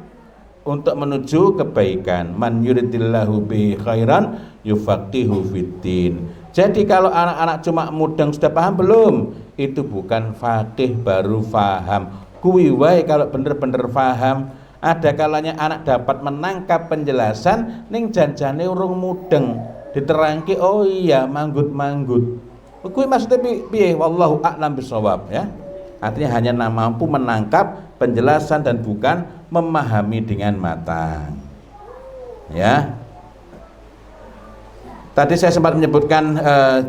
untuk menuju kebaikan. Man yuridillahu bihi khairan yufaqihu fiddin. Jadi kalau anak-anak cuma mudeng sudah paham belum? Itu bukan faqih, baru faham. Kuwi wae kalau bener-bener faham. Ada kalanya anak dapat menangkap penjelasan ning janjane urung mudeng, diterangke oh iya manggut-manggut. Kuwi maksudnya piye? Wallahu a'lam bishawab ya. artinya hanya mampu menangkap penjelasan dan bukan memahami dengan matang. Ya. Tadi saya sempat menyebutkan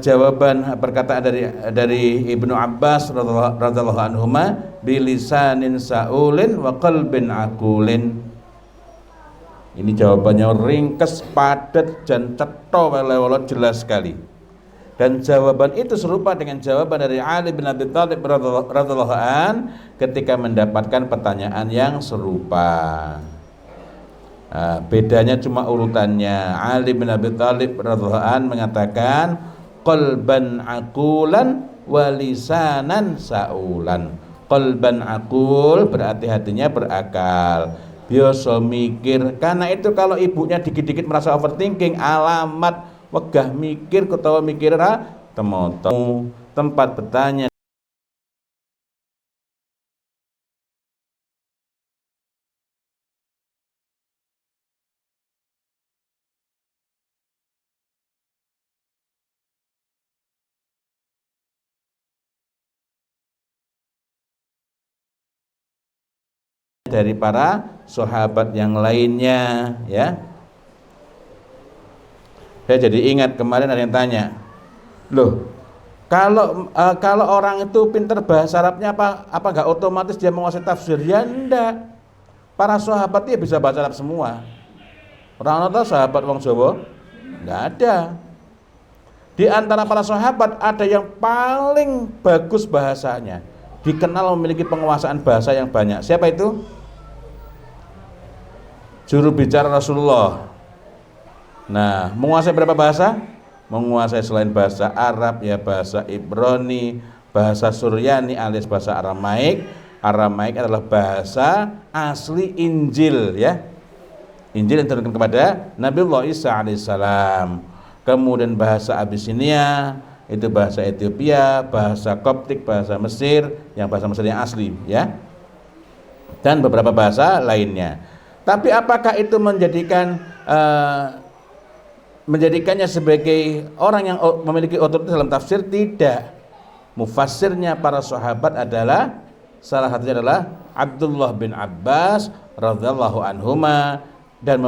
jawaban perkataan dari Ibnu Abbas radhiyallahu anhuma bilisanin saulin wa qalbin aqulin. Ini jawabannya ringkes, padat, dan cetha welewolo jelas sekali. Dan jawaban itu serupa dengan jawaban dari Ali bin Abi Thalib radhiyallahu an ketika mendapatkan pertanyaan yang serupa. Bedanya cuma urutannya. Ali bin Abi Thalib radhiyallahu an mengatakan qalban aqulan wa lisanan saulan. Qalban aqul berarti hatinya berakal, biasa mikir. Karena itu kalau ibunya dikit-dikit merasa overthinking, alamat wegah mikir ketawa mikir ra temu tempat bertanya dari para sahabat yang lainnya, ya. Saya jadi ingat kemarin ada yang tanya, loh, kalau orang itu pinter bahasa Arabnya apa nggak otomatis dia menguasai tafsir? Ya enggak. Para sahabat dia bisa bahasa Arab semua. Orang-orang sahabat wong Jawa enggak ada. Di antara para sahabat ada yang paling bagus bahasanya, dikenal memiliki penguasaan bahasa yang banyak. Siapa itu? Juru bicara Rasulullah. Nah, menguasai berapa bahasa? Menguasai selain bahasa Arab ya bahasa Ibrani, bahasa Suryani alias bahasa Aramaik. Aramaik adalah bahasa asli Injil, ya. Injil yang diturunkan kepada Nabiullah Isa alaihissalam. Kemudian bahasa Abisinia, itu bahasa Ethiopia, bahasa Koptik, bahasa Mesir, yang bahasa Mesir yang asli, ya. Dan beberapa bahasa lainnya. Tapi apakah itu menjadikannya sebagai orang yang memiliki otoritas dalam tafsir? Tidak. Mufassirnya para sahabat adalah salah satunya adalah Abdullah bin Abbas radhiyallahu anhuma dan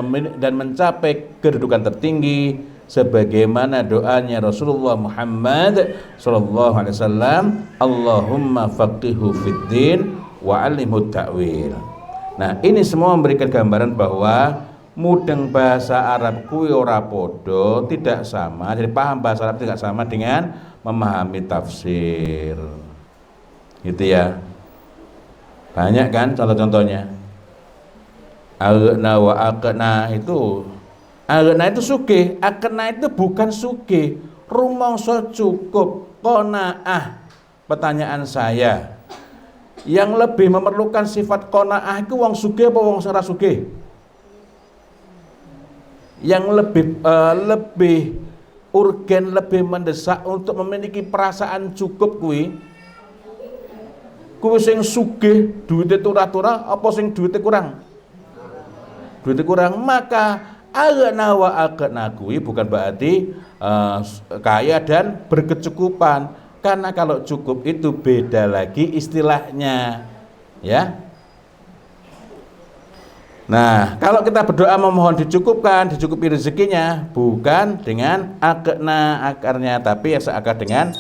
mencapai kedudukan tertinggi sebagaimana doanya Rasulullah Muhammad sallallahu alaihi wasallam, Allahumma faqihu fid din wa 'allimhu ta'wil. Nah, ini semua memberikan gambaran bahwa mudeng bahasa Arab kuwi ora podo, tidak sama. Jadi paham bahasa Arab tidak sama dengan memahami tafsir. Gitu ya. Banyak kan contoh-contohnya. Aghna wa aqna itu. Aghna itu sugih, aqna itu bukan sugih. Rumangsa cukup, qanaah. Pertanyaan saya, yang lebih memerlukan sifat qanaah itu wong sugih apa wong ora sugih? Yang lebih urgen, lebih mendesak untuk memiliki perasaan cukup kuwi sing sugih duwite turah-turah apa sing duwite kurang? Duwite kurang. Maka aghna wa aqna kuwi bukan berarti kaya dan berkecukupan. Karena kalau cukup itu beda lagi istilahnya, ya. Nah, kalau kita berdoa memohon dicukupi rezekinya bukan dengan akna akarnya, tapi ya seakar dengan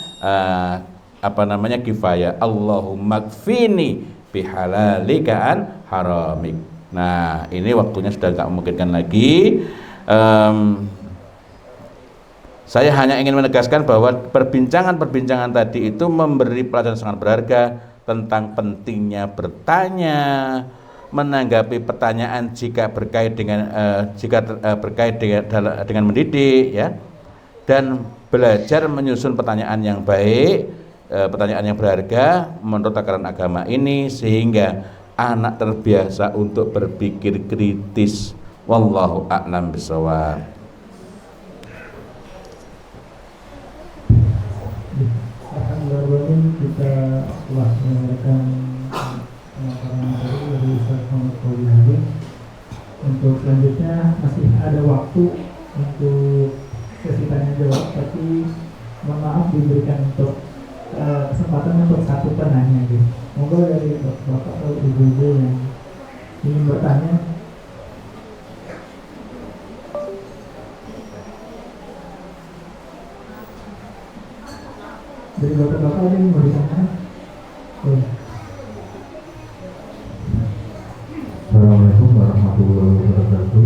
kifayah. Allahumma kfini bihalalika an haramik. Nah, ini waktunya sudah tak memungkinkan lagi. Saya hanya ingin menegaskan bahwa perbincangan tadi itu memberi pelajaran sangat berharga tentang pentingnya bertanya, menanggapi pertanyaan jika berkait dengan dengan mendidik, ya, dan belajar menyusun pertanyaan yang baik, pertanyaan yang berharga menurut takaran agama ini, sehingga anak terbiasa untuk berpikir kritis. Wallahu a'lam bishawab. Alhamdulillah, kita telah mendengarkan pemaparan dari Ustaz Muhammad Fauzi Halim. Untuk selanjutnya masih ada waktu untuk sesi tanya jawab, tapi mohon maaf diberikan untuk kesempatan untuk satu penanya gitu. Monggo dari bapak atau ibu-ibu yang ingin bertanya. Dari bapak-bapak ada yang mau ditanya? Oh. Assalamualaikum warahmatullahi wabarakatuh.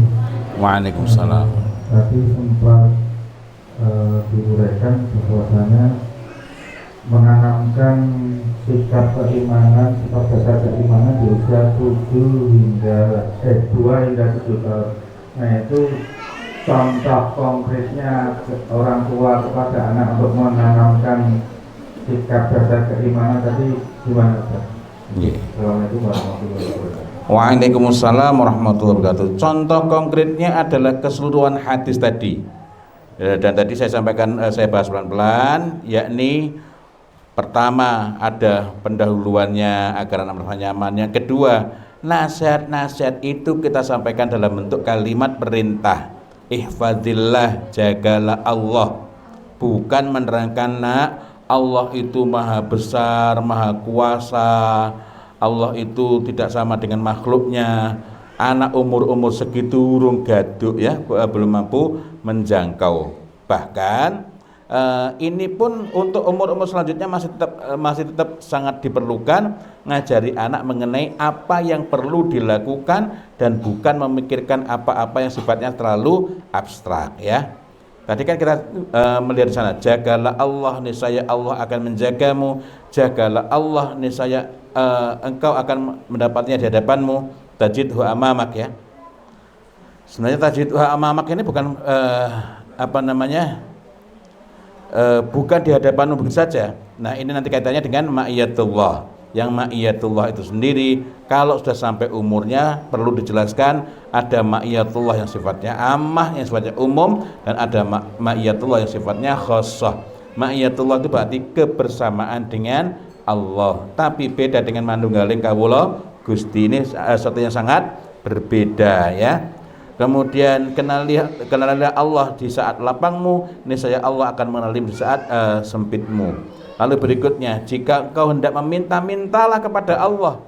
Waalaikumsalam. Tadi sempat diuraikan bahwasanya menanamkan sikap keimanan, sikap dasar keimanan di usia 2 hingga 7 tahun. Nah itu contoh konkretnya orang tua kepada anak untuk menanamkan sikap dasar keimanan tadi gimana Pak? Yeah. Assalamualaikum warahmatullahi wabarakatuh. Waalaikumsalam warahmatullahi wabarakatuh. Contoh konkretnya adalah keseluruhan hadis tadi. Dan tadi saya sampaikan, saya bahas pelan-pelan, yakni pertama ada pendahuluannya agar anak merasa nyaman. Yang kedua, nasihat-nasihat itu kita sampaikan dalam bentuk kalimat perintah. Ihfadzillah, jagalah Allah. Bukan menerangkan Allah itu maha besar, maha kuasa, Allah itu tidak sama dengan makhluknya. Anak umur segitu urung gaduk ya, belum mampu menjangkau. Bahkan ini pun untuk umur selanjutnya masih tetap sangat diperlukan ngajari anak mengenai apa yang perlu dilakukan dan bukan memikirkan apa-apa yang sifatnya terlalu abstrak ya. Tadi kan kita melihat di sana, jagalah Allah niscaya Allah akan menjagamu, jagalah Allah niscaya engkau akan mendapatnya di hadapanmu, tajidhu amamak ya. Sebenarnya tajidhu amamak ini bukan bukan di hadapanmu begitu saja. Nah ini nanti kaitannya dengan ma'iyatullah. Yang ma'iyatullah itu sendiri kalau sudah sampai umurnya perlu dijelaskan, ada ma'iyatullah yang sifatnya ammah, yang sifatnya umum, dan ada ma'iyatullah yang sifatnya khassah. Ma'iyatullah itu berarti kebersamaan dengan Allah, tapi beda dengan manunggaling kawula Gusti, ini sesuatu yang sangat berbeda ya. Kemudian kenalilah Allah di saat lapangmu, niscaya Allah akan mengenalimu di saat sempitmu. Lalu berikutnya, jika engkau hendak meminta-mintalah kepada Allah.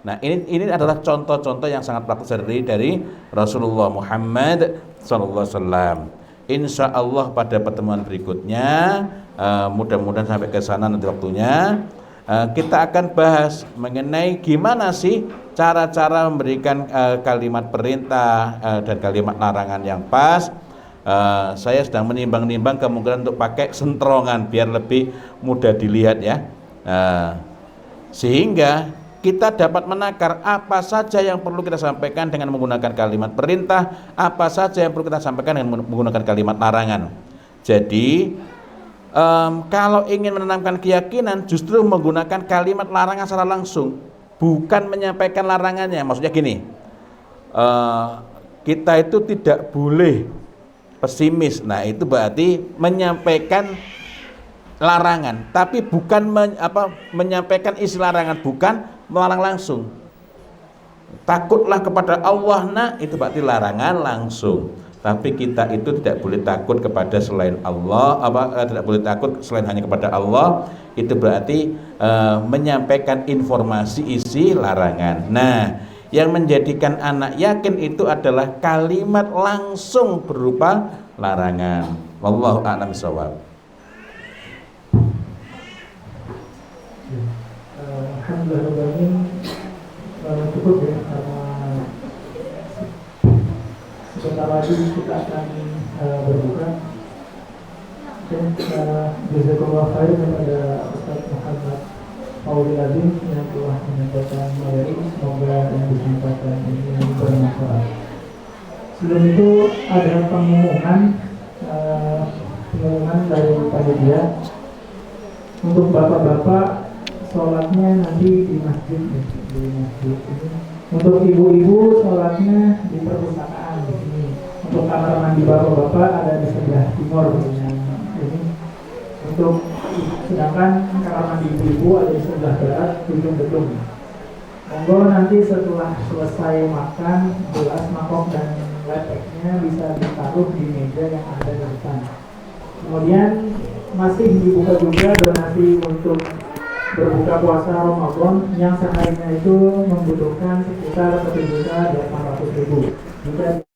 Nah ini adalah contoh-contoh yang sangat praktis dari Rasulullah Muhammad SAW. Insya Allah pada pertemuan berikutnya, mudah-mudahan sampai ke sana nanti waktunya, kita akan bahas mengenai gimana sih cara-cara memberikan kalimat perintah dan kalimat larangan yang pas. Saya sedang menimbang-nimbang kemungkinan untuk pakai sentrongan biar lebih mudah dilihat ya, sehingga kita dapat menakar apa saja yang perlu kita sampaikan dengan menggunakan kalimat perintah, apa saja yang perlu kita sampaikan dengan menggunakan kalimat larangan. Jadi kalau ingin menanamkan keyakinan justru menggunakan kalimat larangan secara langsung, bukan menyampaikan larangannya. Maksudnya gini, kita itu tidak boleh pesimis. Nah itu berarti menyampaikan larangan, tapi bukan menyampaikan isi larangan, bukan melarang langsung. Takutlah kepada Allah, itu berarti larangan langsung. Tapi kita itu tidak boleh takut kepada selain Allah, tidak boleh takut selain hanya kepada Allah. Itu berarti menyampaikan informasi isi larangan. Nah yang menjadikan anak yakin itu adalah kalimat langsung berupa larangan. Wallahu a'lam bishawab. Alhamdulillah cukup ya, karena sebentar lagi kita akan berbuka. Dan jazakallah khair kepada Ustaz Muhammad Faudil Azim yang telah menyampaikan materi. Semoga yang disampaikan ini bermanfaat. Sebelum itu ada pengumuman dari panitia untuk bapak-bapak sholatnya nanti di masjid ini. Untuk ibu-ibu sholatnya di perpustakaan di sini. Untuk kamar mandi bapak-bapak ada di sebelah timur ini. Untuk sedangkan kamar mandi ibu-ibu ada di sebelah barat ujung gedung. Monggo nanti setelah selesai makan, gelas, mangkok dan lepeknya bisa ditaruh di meja yang ada di depan. Kemudian masih dibuka juga donasi untuk berbuka puasa Ramadan yang seharinya itu membutuhkan sekitar 1.800.000. Jika